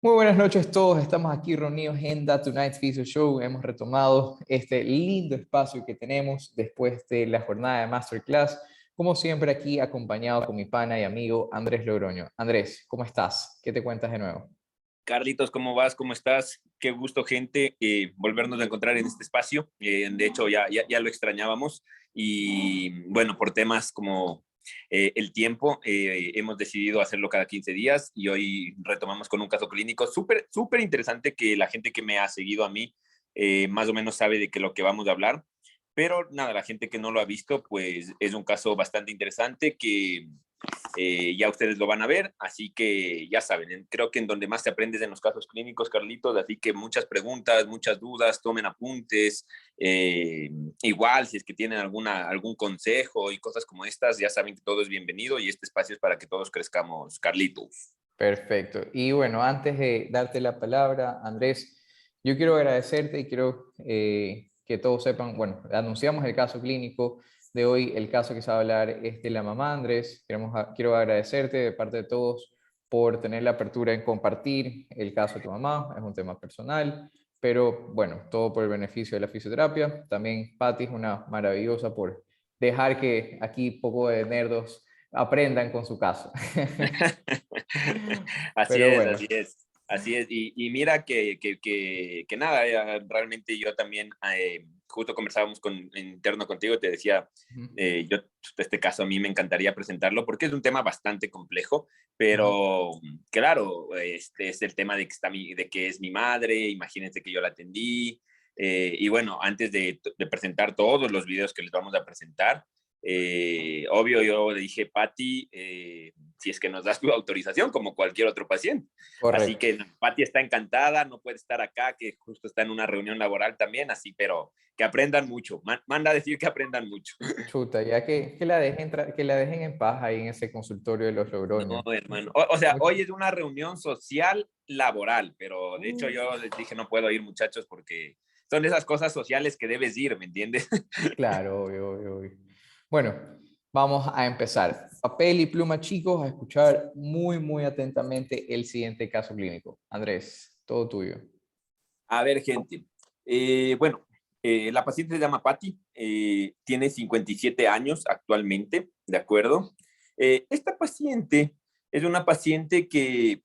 Muy buenas noches a todos, estamos aquí reunidos en The Tonight Physio Show. Hemos retomado este lindo espacio que tenemos después de la jornada de Masterclass. Como siempre aquí acompañado con mi pana y amigo Andrés Logroño. Andrés, ¿cómo estás? ¿Qué te cuentas de nuevo? Carlitos, ¿cómo vas? ¿Cómo estás? Qué gusto, gente, volvernos a encontrar en este espacio. De hecho, ya lo extrañábamos y bueno, por temas como el tiempo, hemos decidido hacerlo cada 15 días y hoy retomamos con un caso clínico súper interesante que la gente que me ha seguido a mí más o menos sabe de qué lo que vamos a hablar. Pero nada, la gente que no lo ha visto, pues es un caso bastante interesante que ya ustedes lo van a ver, así que ya saben, creo que en donde más te aprendes en los casos clínicos, Carlitos, así que muchas preguntas, muchas dudas, tomen apuntes, igual si es que tienen algún consejo y cosas como estas, ya saben que todo es bienvenido y este espacio es para que todos crezcamos, Carlitos. Perfecto. Y bueno, antes de darte la palabra, Andrés, yo quiero agradecerte y quiero que todos sepan, bueno, anunciamos el caso clínico de hoy. El caso que se va a hablar es de la mamá, Andrés. Quiero agradecerte de parte de todos por tener la apertura en compartir el caso de tu mamá. Es un tema personal, pero bueno, todo por el beneficio de la fisioterapia. También Patti es una maravillosa por dejar que aquí poco de nerdos aprendan con su caso. Así Pero es, bueno. así es. Así es, y mira que nada, realmente yo también, justo conversábamos interno contigo, te decía, Ujú, yo, este caso a mí me encantaría presentarlo porque es un tema bastante complejo, ujú. pero claro, este es el tema de que es mi madre, imagínense que yo la atendí, y bueno, antes de presentar todos los videos que les vamos a presentar, obvio yo le dije, Patti, si es que nos das tu autorización, como cualquier otro paciente. Así Correcto. que Patti está encantada, no puede estar acá, que justo está en una reunión laboral también, así, pero que aprendan mucho. Manda a decir que aprendan mucho. Chuta, ya que la dejen en paz ahí en ese consultorio de los No, Logroño. hermano. O sea, Mucho. hoy es una reunión social laboral, pero de hecho Uh, yo les dije no puedo ir, muchachos, porque son esas cosas sociales que debes ir, ¿me entiendes? claro, obvio, obvio, obvio. Bueno, vamos a empezar. Papel y pluma, chicos, a escuchar muy, muy atentamente el siguiente caso clínico. Andrés, todo tuyo. A ver, gente. Bueno, la paciente se llama Patti, tiene 57 años actualmente, ¿de acuerdo? Esta paciente es una paciente que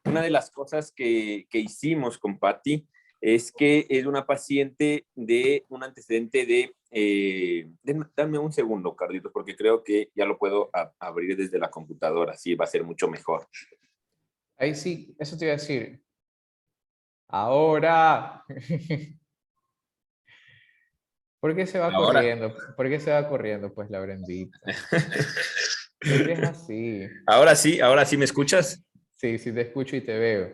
una de las cosas que hicimos con Patti es que es una paciente de un antecedente dame un segundo, Carlitos, porque creo que ya lo puedo abrir desde la computadora, así va a ser mucho mejor. Ahí sí, eso te iba a decir. Ahora. ¿Por qué se va Ahora. corriendo? ¿Por qué se va corriendo? Pues la Brendita. ¿Por qué es así? Ahora sí me escuchas. Sí, sí te escucho y te veo.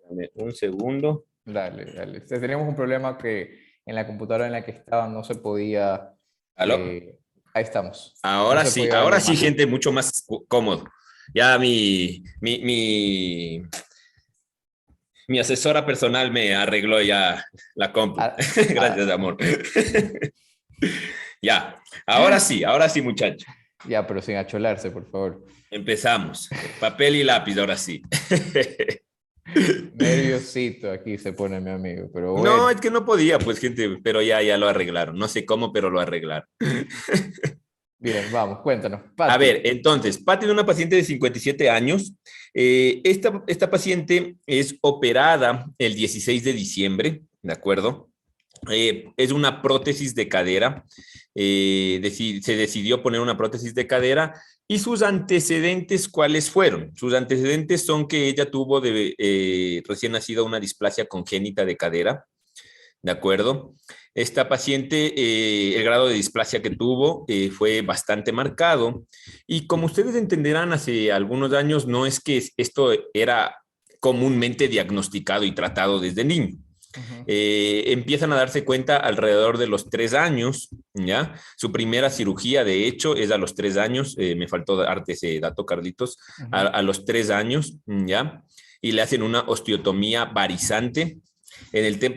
Dame un segundo. Dale, dale. Teníamos un problema que en la computadora en la que estaba no se podía. ¿Aló? Ahí estamos. No se podía ver la Ahora sí, imagen. gente, mucho más cómodo. Ya mi asesora personal me arregló ya la compu. Ah, Gracias, ah, amor. Ya, ahora sí, muchacho. ya, pero sin acholarse, por favor. Empezamos. Papel y lápiz, ahora sí. Nerviosito aquí se pone mi amigo, pero No, bueno. es que no podía, pues, gente, pero ya lo arreglaron. No sé cómo, pero lo arreglaron. Bien, vamos, cuéntanos. A ver, Pati. entonces, Patti es una paciente de 57 años. Esta paciente es operada el 16 de diciembre, ¿de acuerdo? Es una prótesis de cadera. Se decidió poner una prótesis de cadera. ¿Y sus antecedentes cuáles fueron? Sus antecedentes son que ella tuvo recién nacida una displasia congénita de cadera, ¿de acuerdo? Esta paciente, el grado de displasia que tuvo fue bastante marcado y como ustedes entenderán, hace algunos años no es que esto era comúnmente diagnosticado y tratado desde niño. Ujú. Empiezan a darse cuenta alrededor de los 3 años, ¿ya? Su primera cirugía, de hecho, es a los 3 años, me faltó darte ese dato, Carlitos, Ujú. a los 3 años, ¿ya? Y le hacen una osteotomía varizante.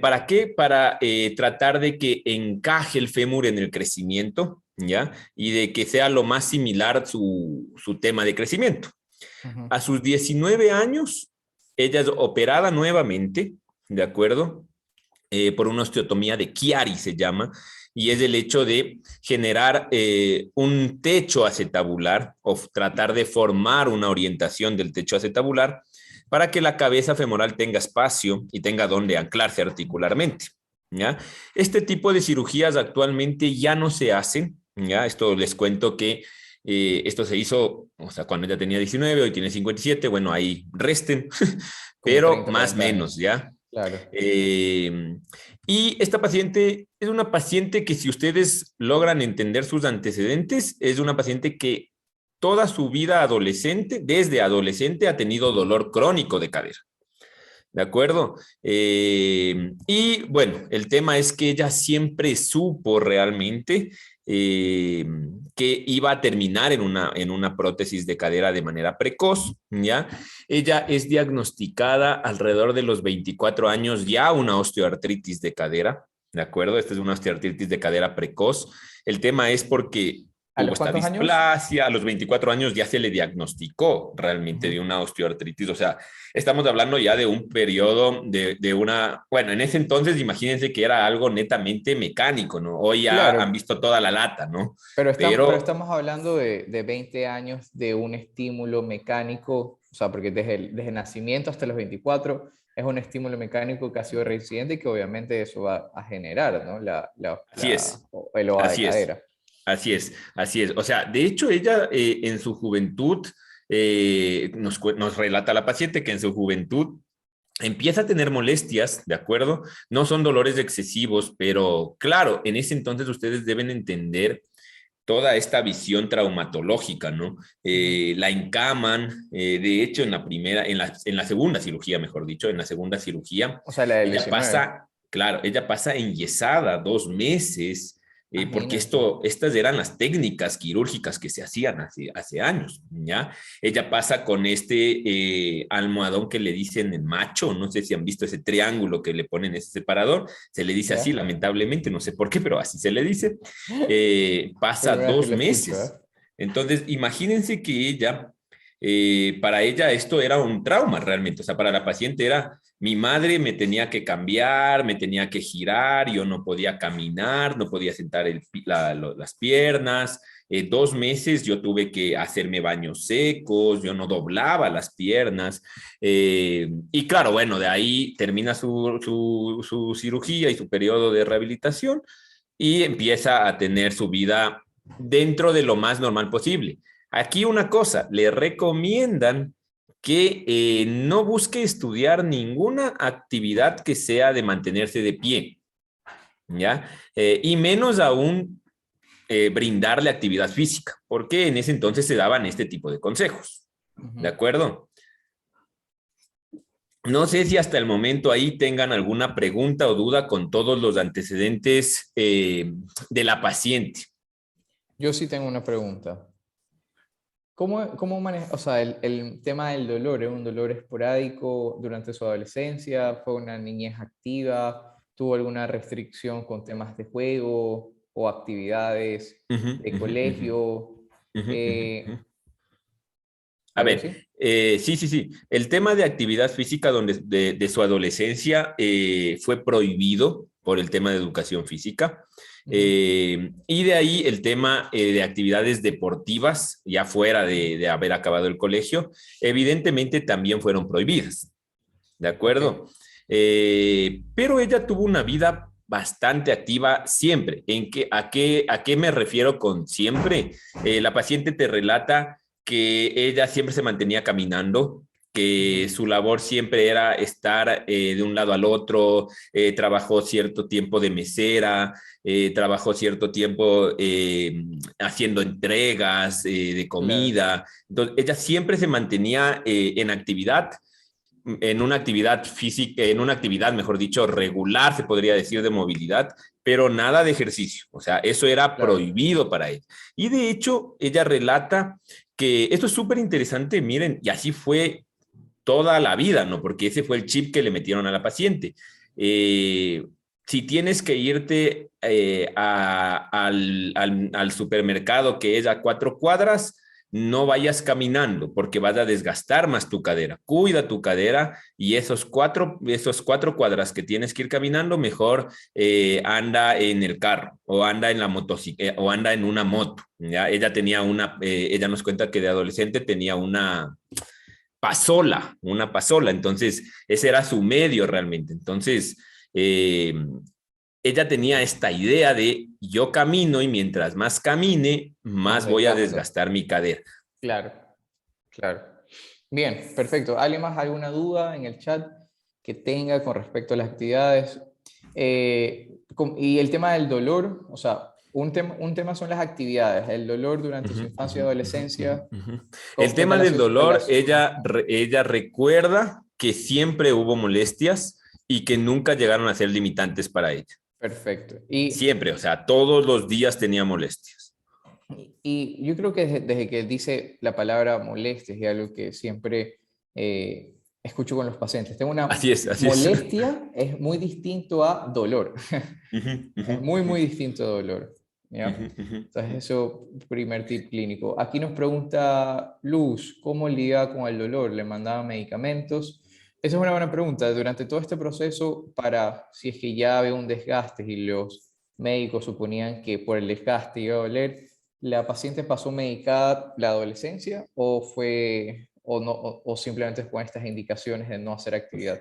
¿Para qué? Para tratar de que encaje el fémur en el crecimiento, ¿ya? Y de que sea lo más similar su tema de crecimiento. Ujú. A sus 19 años, ella es operada nuevamente, ¿de acuerdo? Por una osteotomía de Chiari se llama, y es el hecho de generar un techo acetabular o tratar de formar una orientación del techo acetabular para que la cabeza femoral tenga espacio y tenga donde anclarse articularmente. ¿Ya? Este tipo de cirugías actualmente ya no se hacen. ¿Ya? Esto les cuento que esto se hizo, o sea, cuando ella tenía 19, hoy tiene 57, bueno, ahí resten, Como pero 30 más o 40 menos, años. ¿ya? Claro. Y esta paciente es una paciente que si ustedes logran entender sus antecedentes, es una paciente que toda su vida adolescente, desde adolescente, ha tenido dolor crónico de cadera. ¿De acuerdo? Y bueno, el tema es que ella siempre supo realmente eh, que iba a terminar en una prótesis de cadera de manera precoz, ¿ya? Ella es diagnosticada alrededor de los 24 años ya una osteoartritis de cadera, ¿de acuerdo? Esta es una osteoartritis de cadera precoz. El tema es porque ¿A tuvo los esta cuántos años? displasia, a los 24 años ya se le diagnosticó realmente Ujú. de una osteoartritis, o sea, estamos hablando ya de un periodo de una, bueno, en ese entonces imagínense que era algo netamente mecánico, ¿no? Hoy ya han Claro, visto toda la lata, ¿no? pero Pero estamos hablando de 20 años de un estímulo mecánico, o sea, porque desde el nacimiento hasta los 24 es un estímulo mecánico que ha sido reincidente y que obviamente eso va a generar, ¿no? así es, El OA de así es, cadera. así es, así es. O sea, de hecho ella en su juventud, nos relata la paciente que en su juventud empieza a tener molestias, ¿de acuerdo? No son dolores excesivos, pero claro, en ese entonces ustedes deben entender toda esta visión traumatológica, ¿no? Ujú. La encaman, de hecho, en la segunda cirugía, mejor dicho, en la segunda cirugía, O sea, la del ella 19, pasa, claro, ella pasa enyesada 2 meses, porque imagínense. estas eran las técnicas quirúrgicas que se hacían hace años, ¿ya? Ella pasa con este almohadón que le dicen el macho, no sé si han visto ese triángulo que le ponen ese separador, se le dice así, ¿Ya? lamentablemente, no sé por qué, pero así se le dice. Pasa Primera vez que dos lo escucho, ¿eh? meses. Entonces, imagínense que ella, para ella esto era un trauma realmente, o sea, para la paciente era, mi madre me tenía que cambiar, me tenía que girar, yo no podía caminar, no podía sentar las piernas. 2 meses yo tuve que hacerme baños secos, yo no doblaba las piernas. Y claro, bueno, de ahí termina su cirugía y su periodo de rehabilitación y empieza a tener su vida dentro de lo más normal posible. Aquí una cosa, le recomiendan que no busque estudiar ninguna actividad que sea de mantenerse de pie, ¿ya? Y menos aún brindarle actividad física, porque en ese entonces se daban este tipo de consejos, ¿de Ujú. acuerdo? No sé si hasta el momento ahí tengan alguna pregunta o duda con todos los antecedentes de la paciente. Yo sí tengo una pregunta. ¿Cómo maneja, o sea, el tema del dolor, ¿es un dolor esporádico durante su adolescencia? ¿Fue una niñez activa? ¿Tuvo alguna restricción con temas de juego o actividades Ujú, de ujú, ujú, colegio? ujú, ujú, ujú. Eh, A ¿Algo ver, así? sí, sí, sí. El tema de actividad física de su adolescencia fue prohibido por el tema de educación física. Ujú. Y de ahí el tema de actividades deportivas, ya fuera de haber acabado el colegio, evidentemente también fueron prohibidas. ¿De Ok, acuerdo? Pero ella tuvo una vida bastante activa siempre. ¿A qué me refiero con siempre? La paciente te relata que ella siempre se mantenía caminando, que ujú, su labor siempre era estar de un lado al otro, trabajó cierto tiempo de mesera, trabajó cierto tiempo haciendo entregas de claro, comida. Entonces, ella siempre se mantenía en una actividad física, en una actividad, mejor dicho, regular, se podría decir, de movilidad, pero nada de ejercicio. O sea, eso era claro. prohibido para ella. Y de hecho, ella relata que esto es súper interesante, miren, y así fue toda la vida, ¿no? Porque ese fue el chip que le metieron a la paciente. Si tienes que irte al supermercado que es a 4 cuadras, no vayas caminando porque vas a desgastar más tu cadera. Cuida tu cadera y esos cuatro cuadras que tienes que ir caminando, mejor anda en el carro o anda en la motocicleta o anda en una moto. ¿Ya? Ella nos cuenta que de adolescente tenía una pasola, entonces ese era su medio realmente. Entonces, eh, ella tenía esta idea de yo camino y mientras más camine, Más más voy a desgaste. desgastar mi cadera. Claro, claro. Bien, perfecto. ¿Alguien más alguna duda en el chat que tenga con respecto a las actividades? Y el tema del dolor, o sea, un tema son las actividades, el dolor durante su Ujú, infancia y ujú, ujú, adolescencia. ujú, ujú. El ¿Qué tema del dolor, relación? ella recuerda que siempre hubo molestias y que nunca llegaron a ser limitantes para ella. Perfecto. Y Siempre, o sea, todos los días tenía molestias. Y yo creo que desde que dice la palabra molestias y algo que siempre escucho con los pacientes. Tengo una Así es, así es. molestia, es muy distinto a dolor. Ujú, ujú, Es muy, ujú, muy distinto a dolor. ujú, ¿Ya? ujú, Entonces, ujú. eso, primer tip clínico. Aquí nos pregunta Luz, ¿cómo lidia con el dolor? ¿Le mandaban medicamentos? Esa es una buena pregunta. Durante todo este proceso, para si es que ya había un desgaste y los médicos suponían que por el desgaste iba a doler, ¿la paciente pasó medicada la adolescencia o fue o no o simplemente con estas indicaciones de no hacer actividad?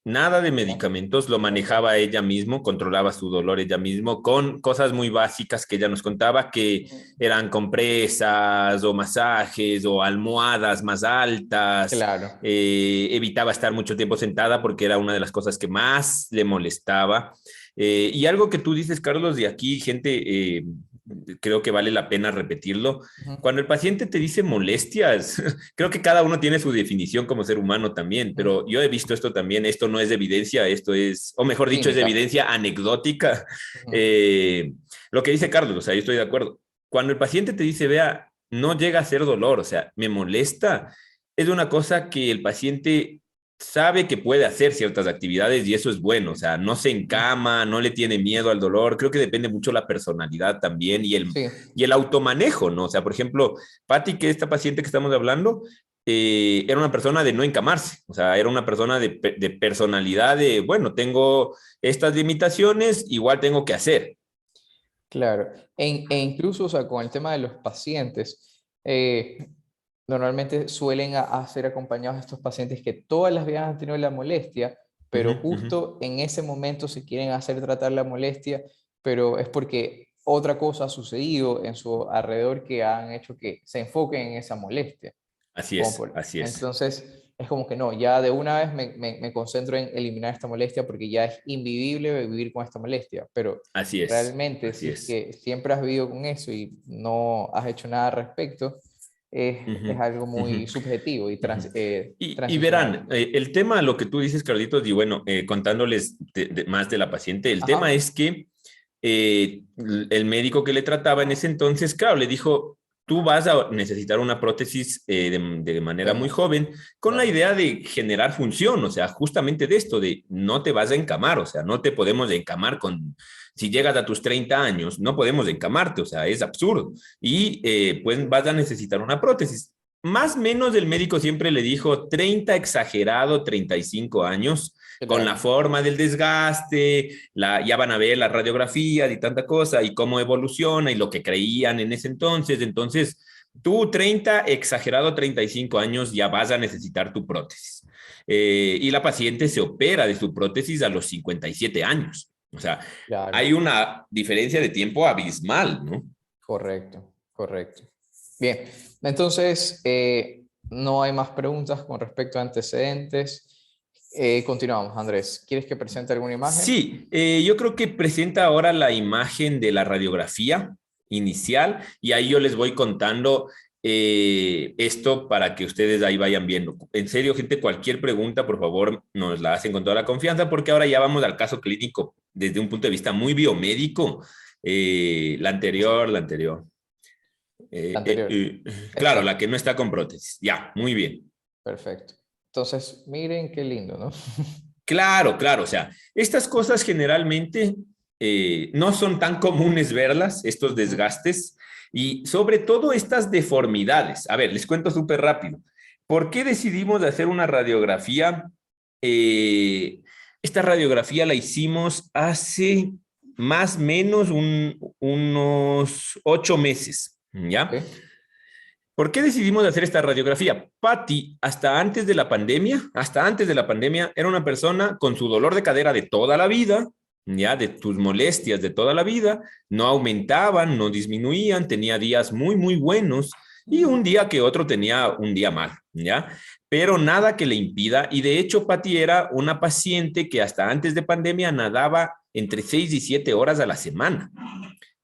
Nada de ¿No? medicamentos, lo manejaba ella mismo, controlaba su dolor ella mismo con cosas muy básicas que ella nos contaba, que eran compresas o masajes o almohadas más altas. Claro. Evitaba estar mucho tiempo sentada porque era una de las cosas que más le molestaba. Y algo que tú dices, Carlos, de aquí, gente, creo que vale la pena repetirlo. Ujú, Cuando el paciente te dice molestias, creo que cada uno tiene su definición como ser humano también, ujú. pero yo he visto esto también, esto no es de evidencia, esto es, o mejor dicho, es de Clínica. evidencia anecdótica. Ujú. Eh, lo que dice Carlos, o sea, yo estoy de acuerdo. Cuando el paciente te dice, vea, no llega a ser dolor, o sea, me molesta, es una cosa que el paciente sabe que puede hacer ciertas actividades y eso es bueno, o sea, no se Ujú. encama, no le tiene miedo al dolor, creo que depende mucho la personalidad también Sí, y el automanejo, ¿no? O sea, por ejemplo, Patti, que esta paciente que estamos hablando, era una persona de no encamarse, o sea, era una persona de personalidad de, bueno, tengo estas limitaciones, igual tengo que hacer. claro. E incluso, o sea, con el tema de los pacientes, normalmente suelen a ser acompañados estos pacientes que todas las vidas han tenido la molestia, Ujú, pero ujú. justo en ese momento se quieren hacer tratar la molestia, pero es porque otra cosa ha sucedido en su alrededor que han hecho que se enfoquen en esa molestia. Así es, así es, Entonces, es como que no, ya de una vez me concentro en eliminar esta molestia porque ya es invivible vivir con esta molestia, pero así es, realmente así si es es. que siempre has vivido con eso y no has hecho nada al respecto, es Ujú, algo muy ujú, subjetivo y ujú. Y transicional. verán, el tema, lo que tú dices, Carlitos, y bueno, contándoles más de la paciente, el tema Ajá, es que el médico que le trataba en ese entonces, claro, le dijo, tú vas a necesitar una prótesis de manera muy tema, joven, con la claro. idea de generar función, o sea, justamente de esto, de no te vas a encamar, o sea, no te podemos encamar si llegas a tus 30 años, no podemos encamarte, o sea, es absurdo. Y pues vas a necesitar una prótesis. Más o menos el médico siempre le dijo 30 exagerado, 35 años, con la Claro, forma del desgaste, ya van a ver las radiografías y tanta cosa, y cómo evoluciona y lo que creían en ese entonces. Entonces, tú 30, exagerado 35 años, ya vas a necesitar tu prótesis. Y la paciente se opera de su prótesis a los 57 años. O sea, claro, hay una diferencia de tiempo abismal, ¿no? correcto, correcto. Bien, entonces, no hay más preguntas con respecto a antecedentes. Continuamos, Andrés. ¿Quieres que presente alguna imagen? Sí, yo creo que presenta ahora la imagen de la radiografía inicial y ahí yo les voy contando esto para que ustedes ahí vayan viendo. En serio, gente, cualquier pregunta, por favor, nos la hacen con toda la confianza porque ahora ya vamos al caso clínico desde un punto de vista muy biomédico. La anterior. La anterior. Claro, Esta. la que no está con prótesis. Ya, muy bien. Perfecto. Entonces, miren qué lindo, ¿no? Claro, claro, o sea, estas cosas generalmente no son tan comunes verlas, estos Ujú. desgastes, Y sobre todo estas deformidades. A ver, les cuento súper rápido. ¿Por qué decidimos hacer una radiografía? Esta radiografía la hicimos hace más o menos unos 8 meses, ¿ya? ¿Ok? ¿Por qué decidimos hacer esta radiografía? Patty, hasta antes de la pandemia, era una persona con su dolor de cadera de toda la vida, ya, de tus molestias de toda la vida, no aumentaban, no disminuían, tenía días muy, muy buenos y un día que otro tenía un día mal, ya, pero nada que le impida. Y de hecho, Patty era una paciente que hasta antes de pandemia nadaba entre 6 y 7 horas a la semana.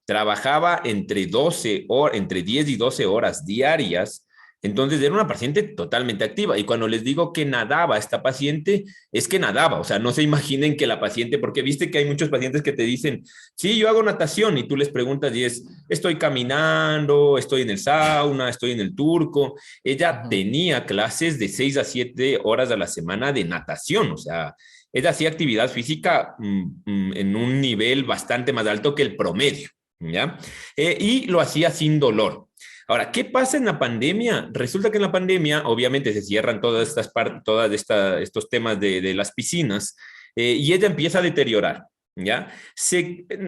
Trabajaba entre 10 y 12 horas diarias, entonces era una paciente totalmente activa. Y cuando les digo que nadaba esta paciente, es que nadaba, o sea, no se imaginen que la paciente, porque viste que hay muchos pacientes que te dicen, sí, yo hago natación, y tú les preguntas y es, estoy caminando, estoy en el sauna, estoy en el turco. Ella Ujú. tenía clases de 6 a 7 horas a la semana de natación, o sea, ella hacía actividad física en un nivel bastante más alto que el promedio. ¿Ya? Y lo hacía sin dolor. Ahora, ¿qué pasa en la pandemia? Resulta que en la pandemia, obviamente, se cierran todas estas partes, estos temas de las piscinas, y ella empieza a deteriorar. ¿Ya?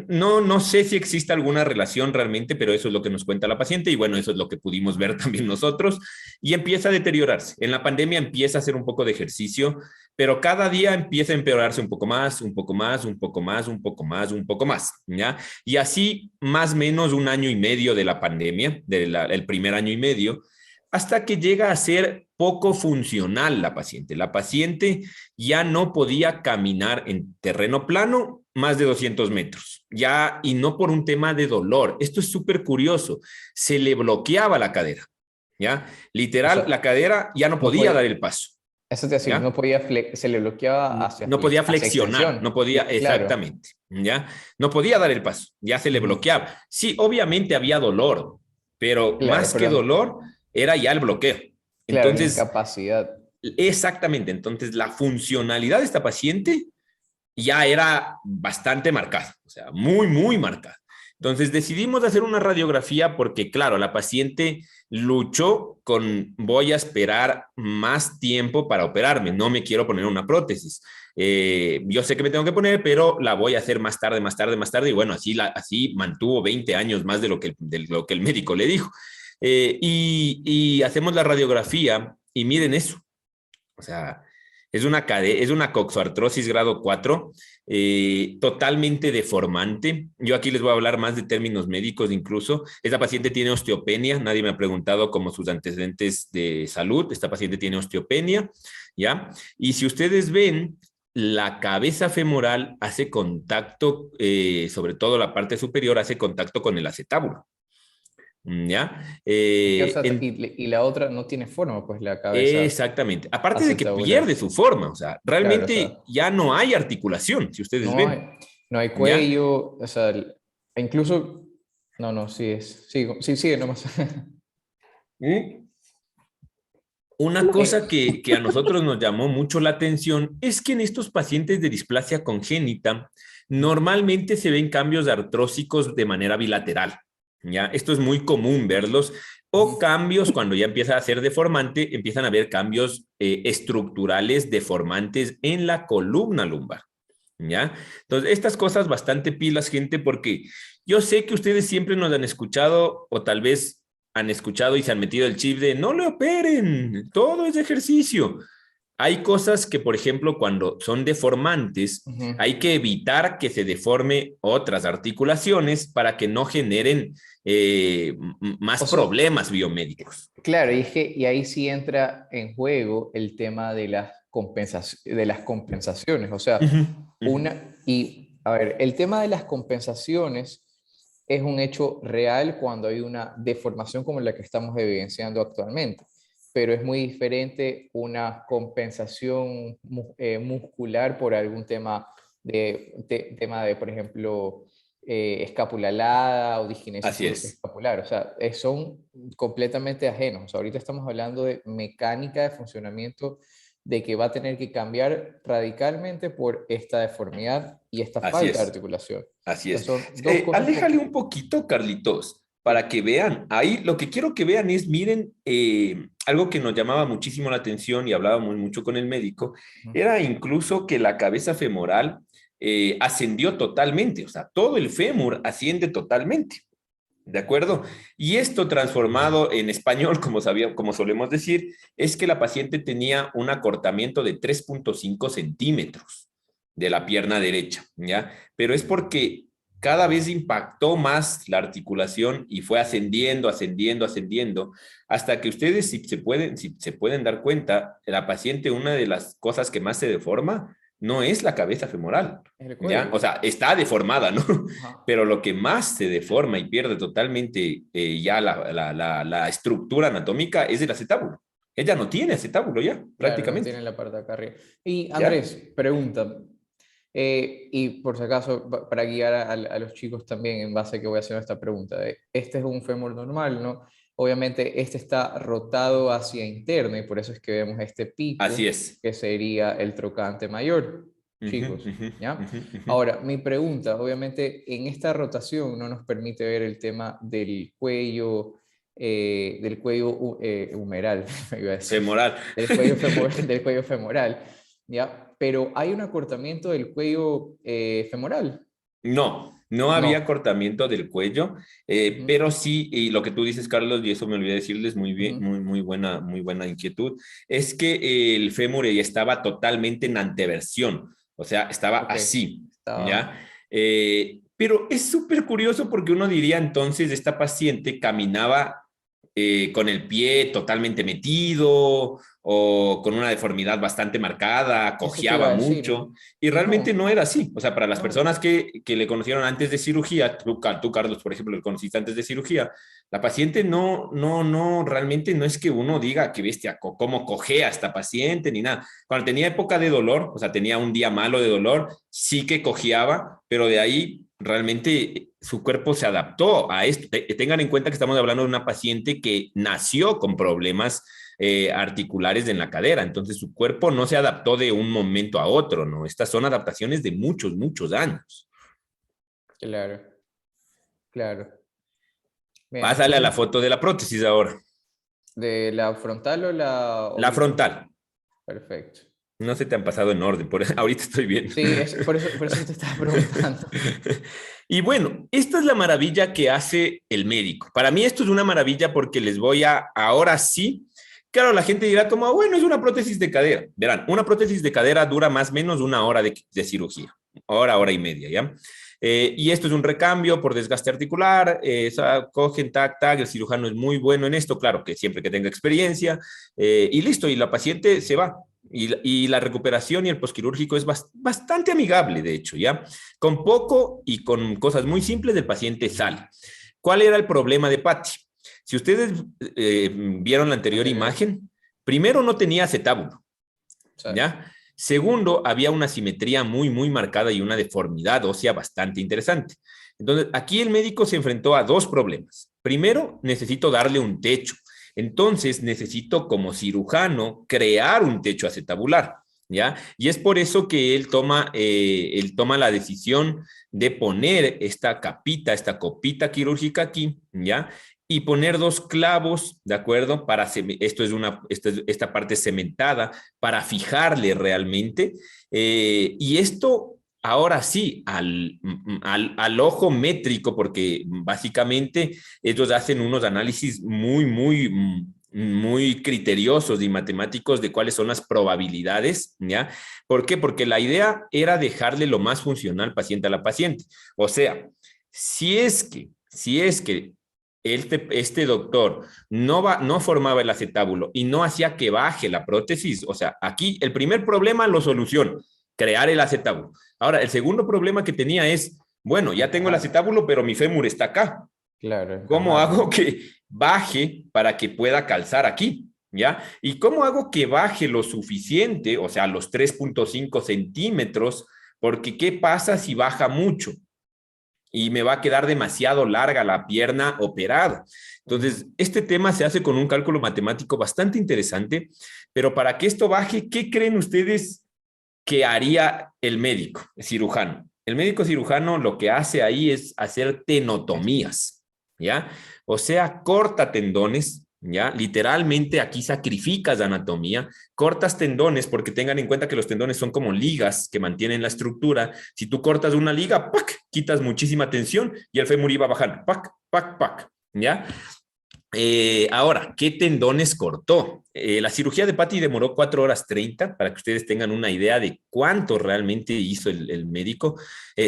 No sé si existe alguna relación realmente, pero eso es lo que nos cuenta la paciente y bueno, eso es lo que pudimos ver también nosotros y empieza a deteriorarse. En la pandemia empieza a hacer un poco de ejercicio, pero cada día empieza a empeorarse un poco más, un poco más, un poco más, un poco más, un poco más, ¿ya? Y así más o menos un año y medio de la pandemia, el primer año y medio, hasta que llega a ser poco funcional la paciente. La paciente ya no podía caminar en terreno plano más de 200 metros, ya, y no por un tema de dolor. Esto es súper curioso. Se le bloqueaba la cadera, ¿ya? O Literal, sea, la cadera ya no no podía podía, dar el paso, eso te decir, no ¿ya? podía, se le bloqueaba No podía hacia flexionar, no extensión. podía, Claro, exactamente, ¿ya? No podía dar el paso, ya se le ujú, bloqueaba. Sí, obviamente había dolor, pero claro, más que pero dolor era ya el bloqueo. claro, la Entonces, incapacidad. exactamente, entonces la funcionalidad de esta paciente ya era bastante marcada, o sea, muy, muy marcada. Entonces decidimos hacer una radiografía porque, claro, la paciente luchó con voy a esperar más tiempo para operarme, no me quiero poner una prótesis. Yo sé que me tengo que poner, pero la voy a hacer más tarde, más tarde, más tarde. Y bueno, así mantuvo 20 años más de lo que el médico le dijo. Y hacemos la radiografía y miren eso. O sea, es una coxoartrosis grado 4, totalmente deformante. Yo aquí les voy a hablar más de términos médicos incluso. Esta paciente tiene osteopenia, nadie me ha preguntado como sus antecedentes de salud. Esta paciente tiene osteopenia, ¿ya? Y si ustedes ven, la cabeza femoral hace contacto, sobre todo la parte superior, hace contacto con el acetábulo, ¿ya? Es que, o sea, y la otra no tiene forma, pues la cabeza Exactamente. Aparte de que acetabular. pierde su forma, o sea, Claro, o realmente sea, ya no hay articulación, si ustedes no hay, ven, no hay ¿ya? cuello, o sea, e incluso, no, no, sí es, sigo, sí, sigue nomás. Mm. Una cosa que a nosotros nos llamó mucho la atención es que en estos pacientes de displasia congénita normalmente se ven cambios artrósicos de manera bilateral, ¿ya? Esto es muy común verlos, o cambios cuando ya empieza a ser deformante, empiezan a haber cambios estructurales deformantes en la columna lumbar, ¿ya? Entonces, estas cosas bastante pilas, gente, porque yo sé que ustedes siempre nos han escuchado o tal vez han escuchado y se han metido el chip de no le operen, todo es ejercicio. Hay cosas que, por ejemplo, cuando son deformantes, Ujú. hay que evitar que se deforme otras articulaciones para que no generen más O sea, problemas biomédicos. claro, y es que y ahí sí entra en juego el tema de las compensaciones. O sea, Ujú, ujú. a ver, el tema de las compensaciones es un hecho real cuando hay una deformación como la que estamos evidenciando actualmente, pero es muy diferente una compensación muscular por algún tema de, por ejemplo, escápula alada o disquinesia Así es, escapular. O sea, son completamente ajenos. O sea, ahorita estamos hablando de mecánica de funcionamiento de que va a tener que cambiar radicalmente por esta deformidad y esta así falta de es. articulación. Así O sea, es. son dos cosas. Aléjale un poquito, Carlitos. para que vean. Ahí lo que quiero que vean es, miren, algo que nos llamaba muchísimo la atención y hablábamos mucho con el médico, Ujú. era incluso que la cabeza femoral ascendió totalmente, o sea, todo el fémur asciende totalmente. ¿De acuerdo? Y esto transformado en español, como solemos decir, es que la paciente tenía un acortamiento de 3,5 centímetros de la pierna derecha, ¿ya? Pero es porque cada vez impactó más la articulación y fue ascendiendo, ascendiendo, ascendiendo, hasta que ustedes, si se pueden dar cuenta, la paciente, una de las cosas que más se deforma no es la cabeza femoral, Es el ¿ya? O cuello. sea, está deformada, ¿no? Ajá. Pero lo que más se deforma y pierde totalmente ya la estructura anatómica es el acetábulo. Ella no tiene acetábulo ya, Claro, no prácticamente. tienen la parte de acá arriba. Y ¿Ya? Andrés, pregunta, y por si acaso, para guiar a los chicos también en base a que voy a hacer esta pregunta, este es un fémur normal, ¿no? Obviamente este está rotado hacia interno y por eso es que vemos este Así pico es. que sería el trocante mayor, Ujú, chicos, ujú, ¿ya? ujú, ujú. Ahora, mi pregunta, obviamente en esta rotación no nos permite ver el tema del cuello humeral, me iba a decir, Femoral. del cuello femoral, ¿ya? Pero hay un acortamiento del cuello femoral. No, no había No. cortamiento del cuello, Ujú, pero sí, y lo que tú dices, Carlos, y eso me olvidé decirles muy bien, ujú. muy buena inquietud, es que el fémur ya estaba totalmente en anteversión, o sea, estaba Ok, así, estaba. ¿ya? Pero es súper curioso porque uno diría entonces, esta paciente caminaba con el pie totalmente metido o con una deformidad bastante marcada, Eso te iba cojeaba a decir. mucho. Y Y realmente no, no era así. O sea, para las no. personas que le conocieron antes de cirugía, tú, Carlos, por ejemplo, le conociste antes de cirugía, la paciente no, realmente no es que uno diga que bestia, cómo cojea esta paciente, ni nada. Cuando tenía época de dolor, o sea, tenía un día malo de dolor, sí que cojeaba, pero de ahí realmente su cuerpo se adaptó a esto. Tengan en cuenta que estamos hablando de una paciente que nació con problemas articulares en la cadera. Entonces su cuerpo no se adaptó de un momento a otro, ¿no? Estas son adaptaciones de muchos, muchos años. Claro, claro. Bien, Pásale a entonces, la foto de la prótesis ahora. ¿de la frontal o la La orbital? frontal. Perfecto. No se te han pasado en orden, ahorita estoy viendo. Sí, por eso te estaba preguntando. Y bueno, esta es la maravilla que hace el médico. Para mí esto es una maravilla porque les voy a, ahora sí, claro, la gente dirá como, bueno, es una prótesis de cadera. Verán, una prótesis de cadera dura más o menos una hora de cirugía, hora y media, ¿ya? Y esto es un recambio por desgaste articular, cogen, tac, tac, el cirujano es muy bueno en esto, claro que siempre que tenga experiencia, y listo, y la paciente se va. Y la recuperación y el posquirúrgico es bastante amigable, de hecho, ¿ya? Con poco y con cosas muy simples, el paciente sale. ¿Cuál era el problema de Patty? Si ustedes vieron la anterior Anterior. imagen, primero no tenía acetábulo, Exacto. ¿ya? Segundo, había una simetría muy marcada y una deformidad ósea bastante interesante. Entonces, aquí el médico se enfrentó a dos problemas. Primero, necesito darle un techo. Entonces, necesito como cirujano crear un techo acetabular, ¿ya? Y es por eso que él toma la decisión de poner esta capita, esta copita quirúrgica aquí, ¿ya? Y poner dos clavos, ¿de acuerdo? Esta parte cementada para fijarle realmente. Y esto ahora sí, al ojo métrico, porque básicamente ellos hacen unos análisis muy criteriosos y matemáticos de cuáles son las probabilidades, ¿ya? ¿Por qué? Porque la idea era dejarle lo más funcional paciente a la paciente. O sea, si es que este doctor no formaba el acetábulo y no hacía que baje la prótesis, o sea, aquí el primer problema lo soluciona, crear el acetábulo. Ahora, el segundo problema que tenía es, bueno, ya tengo el Encajar. acetábulo, pero mi fémur está acá. Claro, ¿Cómo encajarlo. hago que baje para que pueda calzar aquí? ¿Ya? ¿Y cómo hago que baje lo suficiente, o sea, los 3,5 centímetros? Porque ¿qué pasa si baja mucho? Y me va a quedar demasiado larga la pierna operada. Ujú. Entonces, este tema se hace con un cálculo matemático bastante interesante, pero para que esto baje, ¿qué creen ustedes que haría el médico el cirujano? El médico cirujano lo que hace ahí es hacer Es- tenotomías, ¿ya? O sea, corta tendones, ¿ya? Literalmente aquí sacrificas anatomía, cortas tendones porque tengan en cuenta que los tendones son como ligas que mantienen la estructura. Si tú cortas una liga, ¡pac!, quitas muchísima tensión y el fémur iba bajando, ¡pac!, ¡pac!, ¡pac!, ¿ya? Ahora, ¿qué tendones cortó? La cirugía de Patty demoró 4 horas 30 para que ustedes tengan una idea de cuánto realmente hizo el médico.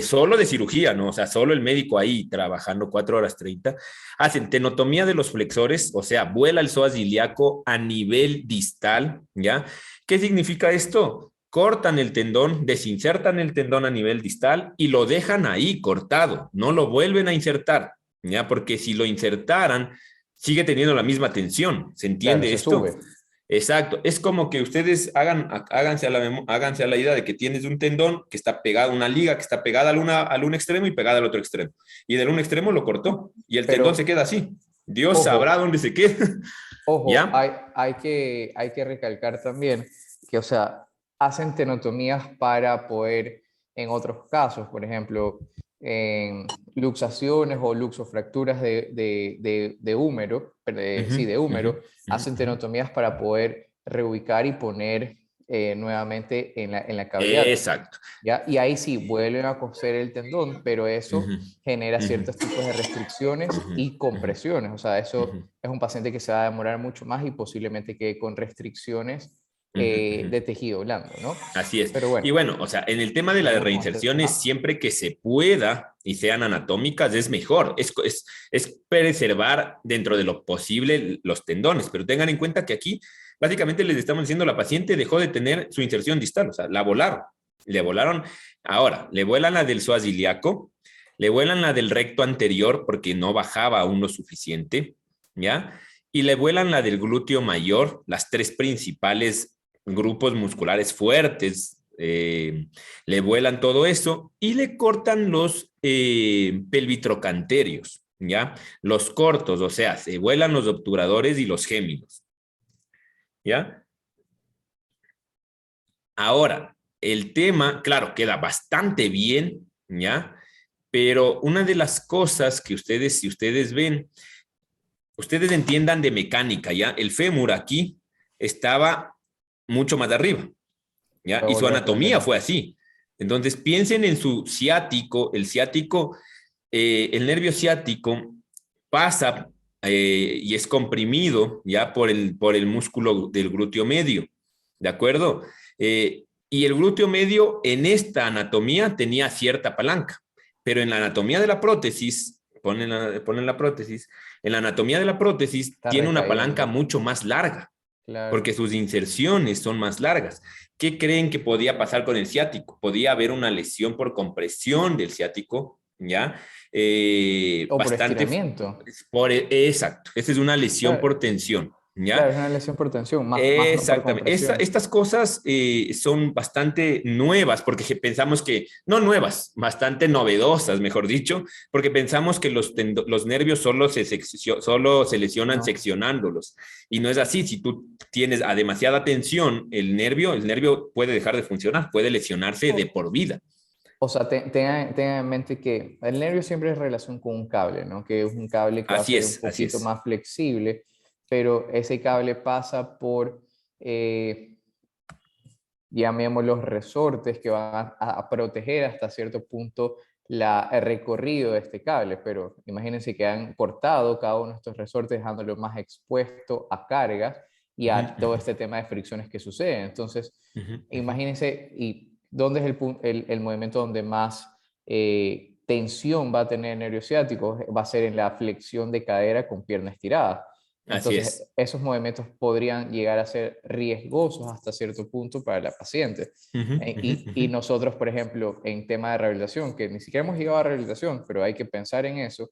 Solo de cirugía, ¿no? O sea, solo el médico ahí trabajando 4 horas 30. Hacen tenotomía de los flexores, o sea, vuela el psoas ilíaco a nivel distal, ¿ya? ¿Qué significa esto? Cortan el tendón, desinsertan el tendón a nivel distal y lo dejan ahí cortado, no lo vuelven a insertar, ¿ya? Porque si lo insertaran sigue teniendo la misma tensión. ¿Se Claro, entiende se esto? sube. Exacto. Es como que ustedes háganse a la idea de que tienes un tendón que está pegado, una liga que está pegada al un extremo y pegada al otro extremo. Y del un extremo lo cortó y el tendón se Pero, queda así. Dios sabrá ojo, dónde se queda. ojo, ¿Ya? hay que recalcar también que, o sea, hacen tenotomías para poder, en otros casos, por ejemplo, en luxaciones o luxofracturas de húmero, Ujú, sí, de ujú, húmero, ujú, hacen ujú. tenotomías para poder reubicar y poner nuevamente en la cavidad. Exacto. ¿Ya? Y ahí sí, vuelven a coser el tendón, pero eso Ujú, genera ujú, ciertos tipos de restricciones ujú, y ujú, compresiones. O sea, eso ujú, es un paciente que se va a demorar mucho más y posiblemente quede con restricciones ujú, ujú. de tejido blando, ¿no? Así es. Pero Y bueno, bueno, o sea, en el tema de las podemos hacer... reinserciones, Ajá. siempre que se pueda y sean anatómicas, es mejor. Es preservar dentro de lo posible los tendones. Pero tengan en cuenta que aquí, básicamente les estamos diciendo, la paciente dejó de tener su inserción distal, o sea, la volaron. Le volaron. Ahora, le vuelan la del psoas ilíaco, le vuelan la del recto anterior porque no bajaba aún lo suficiente, ¿ya? Y le vuelan la del glúteo mayor, las tres principales grupos musculares fuertes, le vuelan todo eso y le cortan los pelvitrocanterios, ¿ya? Los cortos, o sea, se vuelan los obturadores y los géminos, ¿ya? Ahora, el tema, claro, queda bastante bien, ¿ya? Pero una de las cosas que ustedes, si ustedes ven, ustedes entiendan de mecánica, ¿ya? El fémur aquí estaba mucho más arriba, ¿ya? Voy a Y su volver a anatomía posicionar. fue así. Entonces, piensen en su ciático, el nervio ciático pasa y es comprimido ya por el músculo del glúteo medio, ¿de acuerdo? Y el glúteo medio en esta anatomía tenía cierta palanca, pero en la anatomía de la prótesis, ponen la prótesis, en la anatomía de la prótesis Está tiene una palanca recayendo. mucho más larga porque Claro. sus inserciones son más largas. ¿Qué creen que podía pasar con el ciático? Podía haber una lesión por compresión del ciático, ¿ya? O por Bastante, estiramiento. exacto, esa es una lesión por Claro, tensión, ¿ya? claro, es una lesión por tensión, más no por Exactamente. compresión. Estas cosas son bastante nuevas, porque pensamos que, no nuevas, bastante novedosas, mejor dicho, porque pensamos que los nervios solo se lesionan No. seccionándolos. Y no es así. Si tú tienes a demasiada tensión el nervio puede dejar de funcionar, puede lesionarse de por vida. O sea, tengan en mente que el nervio siempre es relación con un cable, ¿no? Que es un cable que va a Así ser un es, así poquito es. más flexible, pero ese cable pasa por, eh, llamémoslos resortes que van a proteger hasta cierto punto el recorrido de este cable, pero imagínense que han cortado cada uno de estos resortes dejándolo más expuesto a cargas y Ujú, a todo ujú, este tema de fricciones que suceden. Entonces, ujú, ujú. imagínense, ¿y dónde es el movimiento donde más tensión va a tener el nervio ciático? Va a ser en la flexión de cadera con pierna estirada. Así Entonces, es. esos movimientos podrían llegar a ser riesgosos hasta cierto punto para la paciente. Ujú, ujú, Y ujú, nosotros, por ejemplo, en tema de rehabilitación, que ni siquiera hemos llegado a rehabilitación, pero hay que pensar en eso, ujú,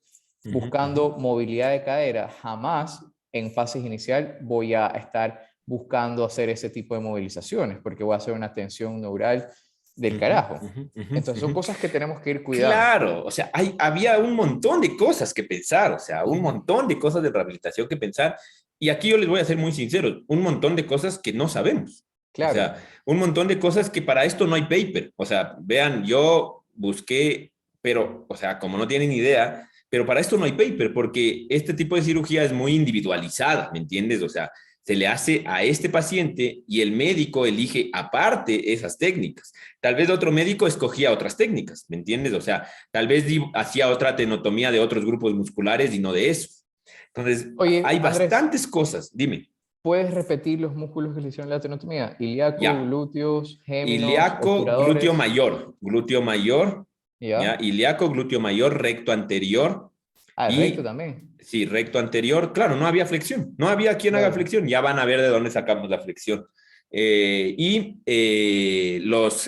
ujú. buscando movilidad de cadera, jamás en fases inicial voy a estar buscando hacer ese tipo de movilizaciones, porque voy a hacer una tensión neural del Ujú, carajo. ujú, ujú, Entonces, son ujú. cosas que tenemos que ir cuidando. Claro, o sea, había un montón de cosas que pensar, o sea, un montón de cosas de rehabilitación que pensar. Y aquí yo les voy a ser muy sincero, un montón de cosas que no sabemos. O Claro, sea, un montón de cosas que para esto no hay paper. O sea, vean, yo busqué, pero, o sea, como no tienen idea, pero para esto no hay paper, porque este tipo de cirugía es muy individualizada, ¿me entiendes? O sea, se le hace a este paciente y el médico elige aparte esas técnicas. Tal vez otro médico escogía otras técnicas, ¿me entiendes? O sea, tal vez hacía otra tenotomía de otros grupos musculares y no de esos. Entonces, Oye, hay Andrés, bastantes cosas. Dime. ¿puedes repetir los músculos que le hicieron la tenotomía? Ilíaco, Ya. glúteos, gémenos, Ilíaco, obturadores. glúteo mayor, ya. ¿Ya? Ilíaco, glúteo mayor, recto anterior Ah, el recto y, también. sí, recto anterior. Claro, no había flexión, no había quien haga Claro. flexión. Ya van a ver de dónde sacamos la flexión. Los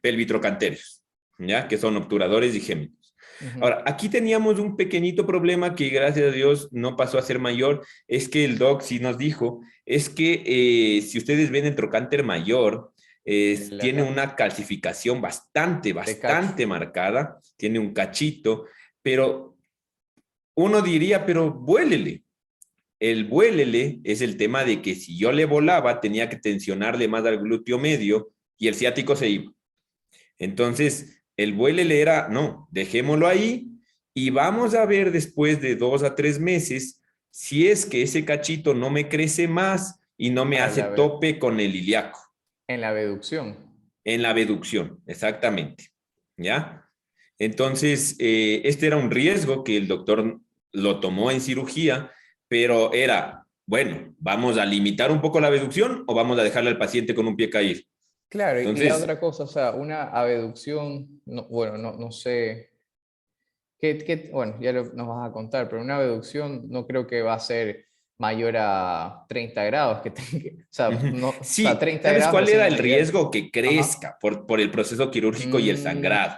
pelvitrocanterios, ya, que son obturadores y gémenos. Ujú. Ahora, aquí teníamos un pequeñito problema que gracias a Dios no pasó a ser mayor, es que el doc sí nos dijo, es que si ustedes ven el trocánter mayor, El tiene acá, una calcificación bastante, de cacho. bastante marcada, tiene un cachito, pero uno diría, pero vuélele. El vuélele es el tema de que si yo le volaba, tenía que tensionarle más al glúteo medio y el ciático se iba. Entonces, el vuélele era, no, dejémoslo ahí y vamos a ver después de 2 a 3 meses si es que ese cachito no me crece más y no me Ah, hace tope con el ilíaco. en la abducción. En la abducción, exactamente. ¿Ya? Entonces, este era un riesgo que el doctor lo tomó en cirugía, pero era, bueno, ¿vamos a limitar un poco la abducción o vamos a dejarle al paciente con un pie caído? Claro, y la Entonces, otra cosa, o sea, una abducción, bueno, no sé, bueno, nos vas a contar, pero una abducción no creo que va a ser mayor a 30 grados, o sea, ujú. no, o sea, Sí, 30 ¿sabes grados cuál recién era en el la idea. riesgo? Que Ajá. crezca por el proceso quirúrgico y el Mm, sangrado,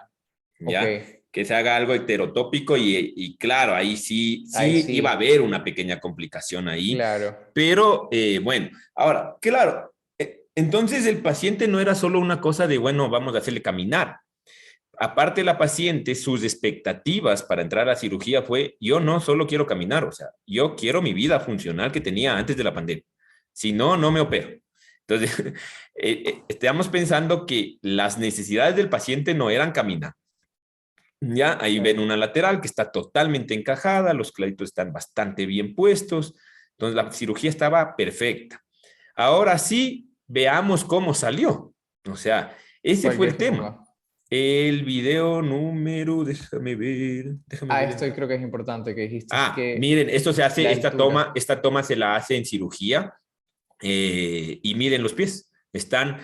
ok, ¿ya? Que se haga algo heterotópico y claro, ahí sí, ahí sí iba a sí, haber una pequeña complicación ahí, claro. pero bueno, ahora, claro, entonces el paciente no era solo una cosa de, bueno, vamos a hacerle caminar. Aparte la paciente, sus expectativas para entrar a cirugía fue, yo no solo quiero caminar, o sea, yo quiero mi vida funcional que tenía antes de la pandemia. Si no, no me opero. Entonces, estamos pensando que las necesidades del paciente no eran caminar. Ya, ahí ven Claro. una lateral que está totalmente encajada, los clavitos están bastante bien puestos, entonces la cirugía estaba perfecta. Ahora sí, veamos cómo salió. O sea, ese ¿Cuál fue quieres el que tema. ponga? El video número, déjame Ah, ver. esto creo que es importante que dijiste, es Ah, que miren, esto se hace, la altura. esta toma se la hace en cirugía y miren los pies. Están,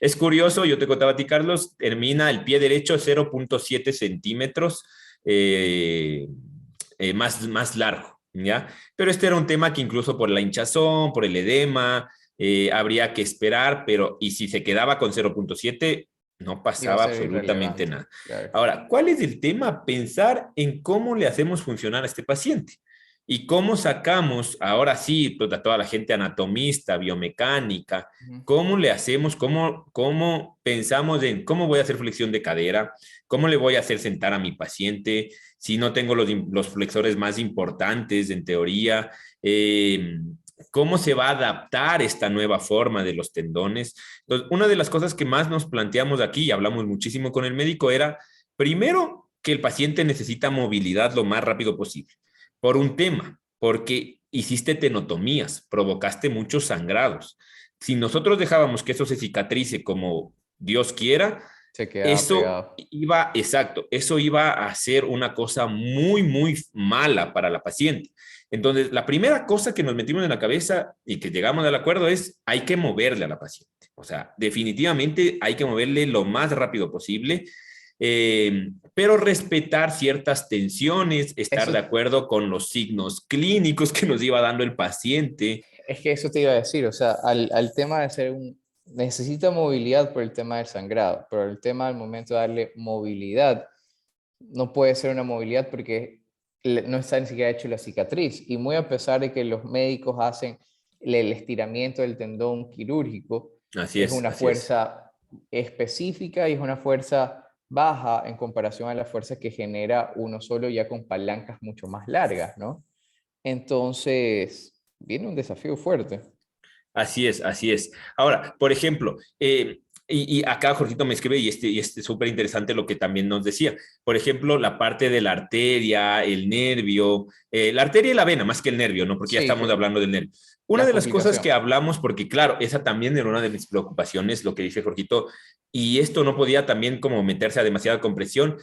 es curioso, yo te contaba a ti, Carlos, termina el pie derecho 0.7 centímetros más largo, ¿ya? Pero este era un tema que incluso por la hinchazón, por el edema, habría que esperar, pero y si se quedaba con 0.7, no Iba a pasaba ser absolutamente irrelevante, nada. claro. Ahora, ¿cuál es el tema? Pensar en cómo le hacemos funcionar a este paciente. ¿Y cómo sacamos, ahora sí, pues, a toda la gente anatomista, biomecánica, Ujú. cómo le hacemos, cómo pensamos en cómo voy a hacer flexión de cadera, cómo le voy a hacer sentar a mi paciente, si no tengo los flexores más importantes en teoría, cómo se va a adaptar esta nueva forma de los tendones? Entonces, una de las cosas que más nos planteamos aquí, y hablamos muchísimo con el médico, era, primero, que el paciente necesita movilidad lo más rápido posible por un tema, porque hiciste tenotomías, provocaste muchos sangrados. Si nosotros dejábamos que eso se cicatrice como Dios quiera, Se quedaba eso pegado. iba, exacto, eso iba a ser una cosa muy, muy mala para la paciente. Entonces, la primera cosa que nos metimos en la cabeza y que llegamos al acuerdo es, hay que moverle a la paciente. O sea, definitivamente hay que moverle lo más rápido posible, pero respetar ciertas tensiones, estar Eso, de acuerdo con los signos clínicos que nos iba dando el paciente. es que eso te iba a decir, o sea, al tema de ser necesita movilidad por el tema del sangrado, pero el tema al momento de darle movilidad, no puede ser una movilidad porque no está ni siquiera hecho la cicatriz. Y muy a pesar de que los médicos hacen el estiramiento del tendón quirúrgico, Así es es, una así es. fuerza específica y es una fuerza baja en comparación a la fuerza que genera uno solo ya con palancas mucho más largas, ¿no? Entonces, viene un desafío fuerte. Así es, así es. Ahora, por ejemplo, Y acá Jorgito me escribe y este súper interesante lo que también nos decía. Por ejemplo, la parte de la arteria, el nervio, la arteria y la vena, más que el nervio, ¿no? Porque ya Sí, estamos sí, hablando del nervio. Una la de las cosas que comunicación. hablamos, porque claro, esa también era una de mis preocupaciones, lo que dice Jorgito, y esto no podía también como meterse a demasiada compresión.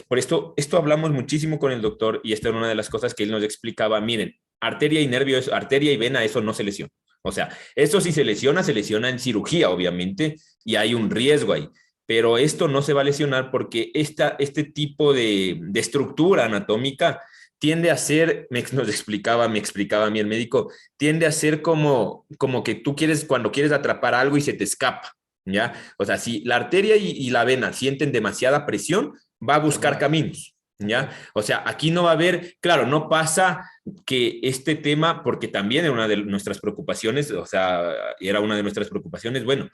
Por esto hablamos muchísimo con el doctor y esta era una de las cosas que él nos explicaba. Miren, arteria y nervio, arteria y vena, eso no se lesiona. O sea, esto si se lesiona en cirugía, obviamente, y hay un riesgo ahí. Pero esto no se va a lesionar porque este tipo de estructura anatómica tiende a ser, me explicaba a mí el médico, tiende a ser como que tú quieres, cuando quieres atrapar algo y se te escapa, ¿ya? O sea, si la arteria y la vena sienten demasiada presión, va a Se buscar mueve. caminos, Ok. ¿ya? O sea, aquí no va a haber, claro, no pasa que este tema, porque también era una de nuestras preocupaciones, o sea, era una de nuestras preocupaciones, bueno,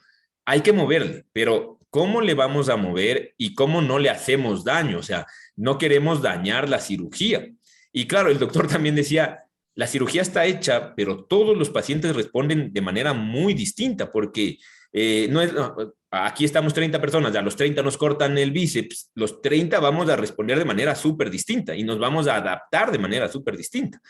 hay que moverle, pero ¿cómo le vamos a mover y cómo no le hacemos daño? O sea, no queremos dañar la cirugía. Y claro, el doctor también decía, la cirugía está hecha, pero todos los pacientes responden de manera muy distinta, porque no es, aquí estamos 30 personas, a los 30 nos cortan el bíceps, los 30 vamos a responder de manera súper distinta y nos vamos a adaptar de manera súper distinta.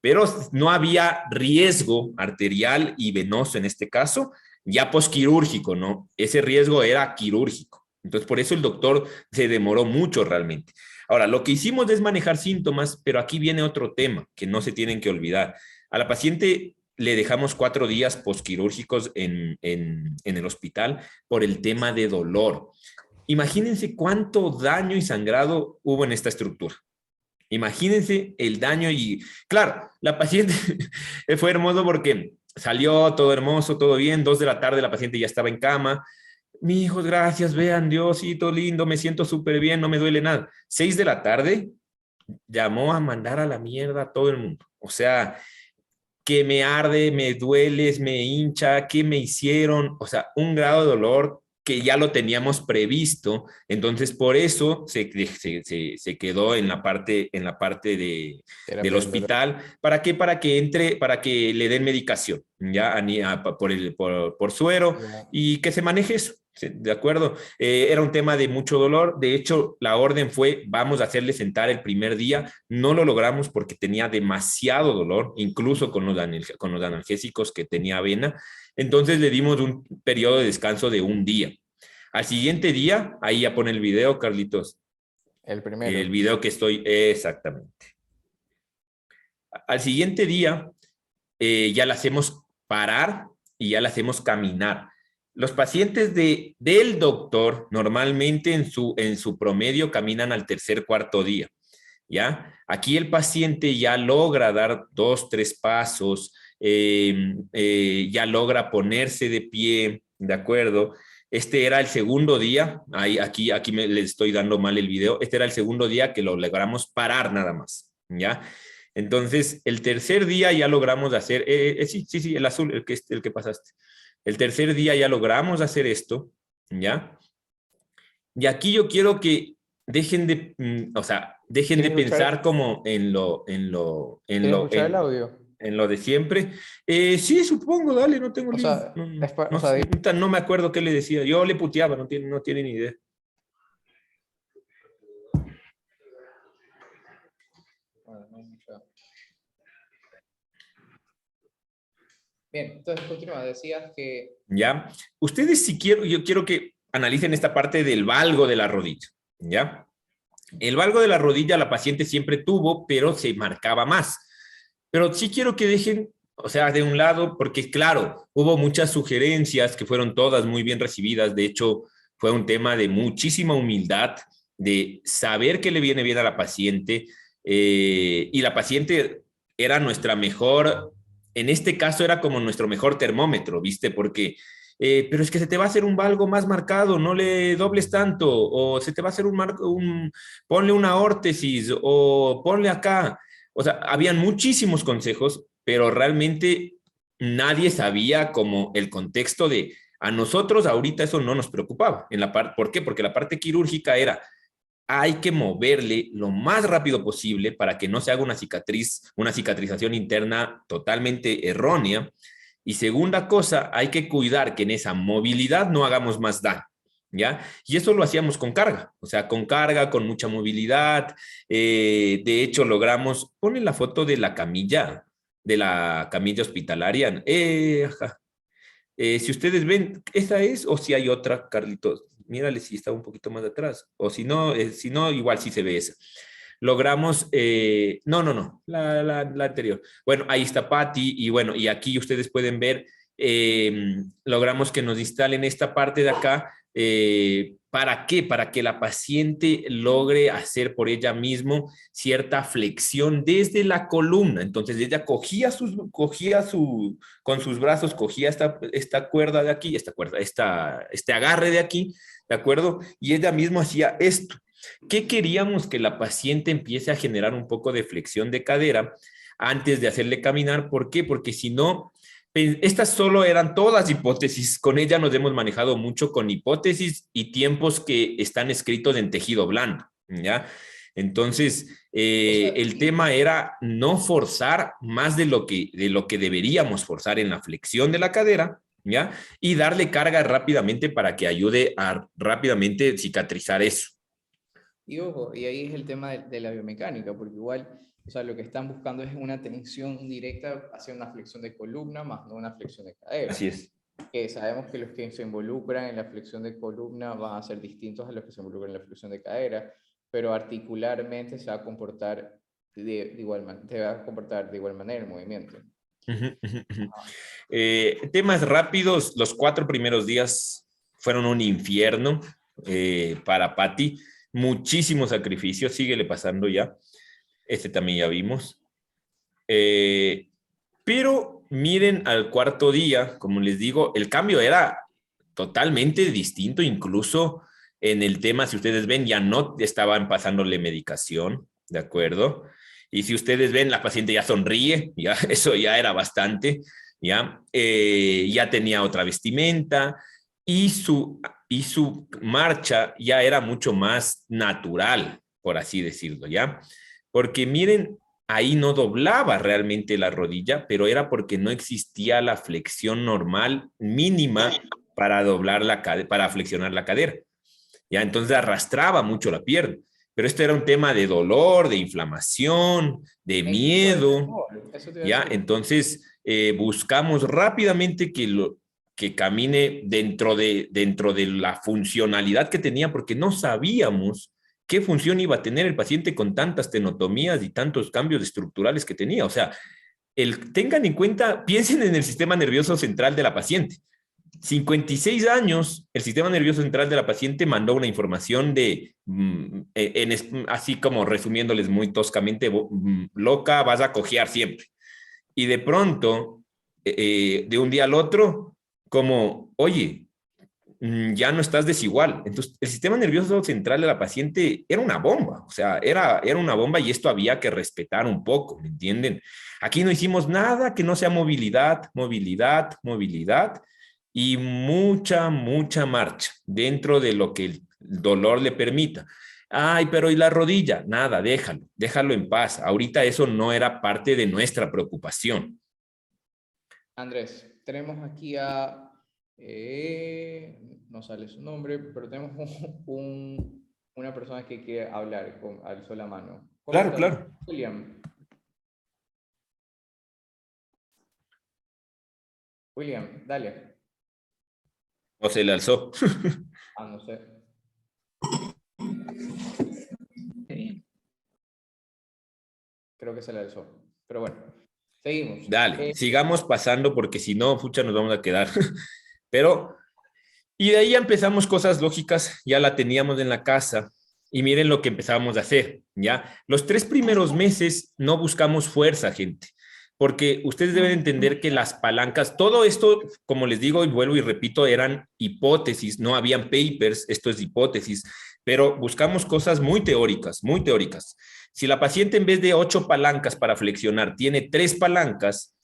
Pero no había riesgo arterial y venoso en este caso, ya posquirúrgico, ¿no? Ese riesgo era quirúrgico. Entonces, por eso el doctor se demoró mucho realmente. Ahora, lo que hicimos es manejar síntomas, pero aquí viene otro tema que no se tienen que olvidar. A la paciente le dejamos 4 días posquirúrgicos en el hospital por el tema de dolor. Imagínense cuánto daño y sangrado hubo en esta estructura. Imagínense el daño y, claro, la paciente fue hermoso porque salió todo hermoso, todo bien, 2 de la tarde la paciente ya estaba en cama. Mi hijos, gracias, vean, Diosito lindo, me siento súper bien, no me duele nada. 6 de la tarde llamó a mandar a la mierda a todo el mundo. O sea, que me arde, me dueles, me hincha, qué me hicieron, o sea, un grado de dolor que ya lo teníamos previsto, entonces por eso se quedó del Terapia del dolor. hospital. ¿Para qué? Para que entre, para que le den medicación, ya por suero Ya. y que se maneje eso. Sí, de acuerdo. Era un tema de mucho dolor. De hecho, la orden fue, vamos a hacerle sentar el primer día. No lo logramos porque tenía demasiado dolor, incluso con los analgésicos que tenía avena. Entonces le dimos un periodo de descanso de un día. Al siguiente día, ahí ya pone el video, Carlitos. El El primero. video que estoy, exactamente. Al siguiente día, ya la hacemos parar y ya la hacemos caminar. Los pacientes del doctor normalmente en su promedio caminan al tercer, cuarto día, ¿ya? Aquí el paciente ya logra dar 2, 3 pasos, ya logra ponerse de pie, ¿de acuerdo? Este era el segundo día, aquí le estoy dando mal el video, este era el segundo día que lo logramos parar nada más, ¿ya? Entonces, el tercer día ya logramos hacer, sí, sí, sí, el azul, el que pasaste. El tercer día ya logramos hacer esto, ¿ya? Y aquí yo quiero que o sea, dejen de ¿Quieres pensar escuchar, como ¿quieres escuchar el audio? en lo de siempre. Sí, supongo, dale, no tengo O lío. sea, No, o no, sea, no me acuerdo qué le decía. Yo le puteaba, no tiene ni idea. bueno, no hay mucha- Bien, entonces continúa, decías que... ¿Ya? Ustedes si quiero, yo quiero que analicen esta parte del valgo de la rodilla, ¿ya? El valgo de la rodilla la paciente siempre tuvo, pero se marcaba más. Pero sí quiero que dejen, o sea, de un lado, porque claro, hubo muchas sugerencias que fueron todas muy bien recibidas. De hecho, fue un tema de muchísima humildad, de saber que le viene bien a la paciente. Y la paciente era nuestra mejor, en este caso era como nuestro mejor termómetro, ¿viste? Porque pero es que se te va a hacer un valgo más marcado, no le dobles tanto, o se te va a hacer ponle una órtesis, o ponle acá. O sea, habían muchísimos consejos, pero realmente nadie sabía como el contexto de a nosotros ahorita eso no nos preocupaba. ¿Por qué? Porque la parte quirúrgica era hay que moverle lo más rápido posible para que no se haga una cicatrización interna totalmente errónea Y segunda cosa, hay que cuidar que en esa movilidad no hagamos más daño, ¿ya? Y eso lo hacíamos con carga, o sea, con carga, con mucha movilidad. De hecho, logramos, ponen la foto de la camilla hospitalaria. Ajá. Si ustedes ven, ¿esa es o si hay otra, Carlitos? Mírale si está un poquito más atrás. O si no, igual sí se ve esa. Logramos, no, la anterior. Bueno, ahí está Patty y bueno, y aquí ustedes pueden ver, logramos que nos instalen esta parte de acá. ¿Para qué? Para que la paciente logre hacer por ella mismo cierta flexión desde la columna. Entonces ella con sus brazos, cogía esta cuerda de aquí, este agarre de aquí, ¿de acuerdo? Y ella misma hacía esto. ¿Qué queríamos? Que la paciente empiece a generar un poco de flexión de cadera antes de hacerle caminar. ¿Por qué? Porque si no, estas solo eran todas hipótesis. Con ella nos hemos manejado mucho con hipótesis y tiempos que están escritos en tejido blando, ¿ya? Entonces, el tema era no forzar más de lo que deberíamos forzar en la flexión de la cadera, ¿ya? Y darle carga rápidamente para que ayude a rápidamente cicatrizar eso. Y ojo, y ahí es el tema de la biomecánica, porque igual, o sea, lo que están buscando es una tensión directa hacia una flexión de columna, más no una flexión de cadera. Así es. Que sabemos que los que se involucran en la flexión de columna van a ser distintos a los que se involucran en la flexión de cadera, pero articularmente se va a comportar de igual manera el movimiento. Temas rápidos, los 4 primeros días fueron un infierno para Patty. Muchísimo sacrificio, síguele pasando ya. Este también ya vimos. Pero miren al cuarto día, como les digo, el cambio era totalmente distinto, incluso en el tema, si ustedes ven, ya no estaban pasándole medicación, ¿de acuerdo? Y si ustedes ven, la paciente ya sonríe, ya, eso ya era bastante, ya, ya tenía otra vestimenta y su marcha ya era mucho más natural, por así decirlo, ¿ya? Porque miren, ahí no doblaba realmente la rodilla, pero era porque no existía la flexión normal mínima para para flexionar la cadera. Ya, entonces arrastraba mucho la pierna. Pero esto era un tema de dolor, de inflamación, de miedo. Ya, entonces buscamos rápidamente que camine dentro de la funcionalidad que tenía, porque no sabíamos qué función iba a tener el paciente con tantas tenotomías y tantos cambios estructurales que tenía. O sea, tengan en cuenta, piensen en el sistema nervioso central de la paciente. 56 años, el sistema nervioso central de la paciente mandó una información así como resumiéndoles muy toscamente, loca, vas a cojear siempre. Y de pronto, de un día al otro, como, oye, ya no estás desigual. Entonces, el sistema nervioso central de la paciente era una bomba, o sea, era una bomba y esto había que respetar un poco, ¿me entienden? Aquí no hicimos nada que no sea movilidad, movilidad, movilidad y mucha marcha dentro de lo que el dolor le permita. Ay, pero ¿y la rodilla? Nada, déjalo en paz. Ahorita eso no era parte de nuestra preocupación. Andrés, tenemos aquí no sale su nombre, pero tenemos una persona que quiere hablar, alzó la mano. Claro. William, dale. ¿O se le alzó? No sé. Creo que se le alzó. Pero bueno, seguimos. Dale, sigamos pasando porque si no, pucha, nos vamos a quedar. Pero, y de ahí ya empezamos cosas lógicas, ya la teníamos en la casa. Y miren lo que empezamos a hacer, ¿ya? Los 3 primeros meses no buscamos fuerza, gente, porque ustedes deben entender que las palancas, todo esto, como les digo y vuelvo y repito, eran hipótesis, no habían papers, esto es hipótesis, pero buscamos cosas muy teóricas, muy teóricas. Si la paciente en vez de 8 palancas para flexionar tiene 3 palancas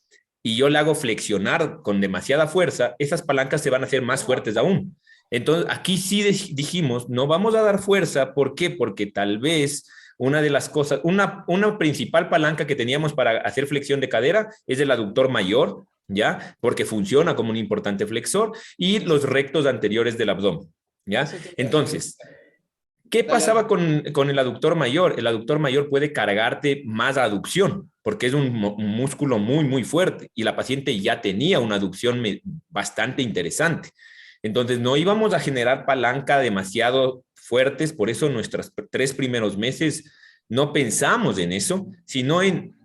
y yo le hago flexionar con demasiada fuerza, esas palancas se van a hacer más fuertes aún. Entonces, aquí sí dijimos, no vamos a dar fuerza. ¿Por qué? Porque tal vez una de las cosas, una principal palanca que teníamos para hacer flexión de cadera es el aductor mayor, ¿ya? Porque funciona como un importante flexor, y los rectos anteriores del abdomen, ¿ya? Eso te iba a decir. Entonces, ¿qué Dale, pasaba dale. con el aductor mayor? El aductor mayor puede cargarte más aducción, porque es un músculo muy, muy fuerte, y la paciente ya tenía una aducción bastante interesante. Entonces, no íbamos a generar palanca demasiado fuertes, por eso nuestros 3 primeros meses no pensamos en eso, sino en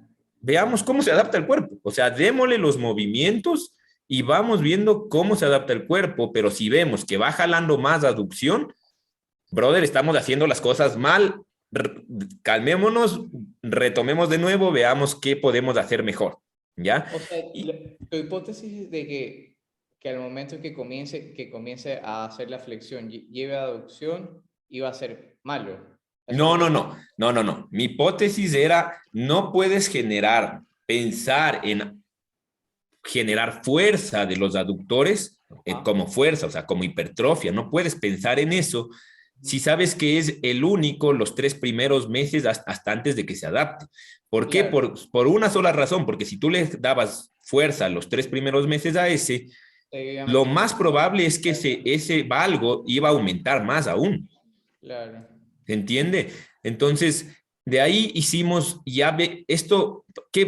veamos cómo se adapta el cuerpo. O sea, démosle los movimientos y vamos viendo cómo se adapta el cuerpo, pero si vemos que va jalando más aducción, brother, estamos haciendo las cosas mal, calmémonos, retomemos de nuevo, veamos qué podemos hacer mejor, ¿ya? O sea, Y, tu hipótesis es de que al momento que comience a hacer la flexión, lleve a aducción, iba a ser malo. Eso es lo no, que no, está. no, no, no, no. Mi hipótesis era, no puedes pensar en generar fuerza de los aductores Ajá. como fuerza, o sea, como hipertrofia. No puedes pensar en eso si sabes que es el único los 3 primeros meses hasta antes de que se adapte. ¿Por qué? Claro. Por una sola razón, porque si tú le dabas fuerza los 3 primeros meses a ese, lo Seguidamente más probable es que ese valgo iba a aumentar más aún. claro. ¿Se entiende? Entonces, de ahí hicimos, ya ve, esto,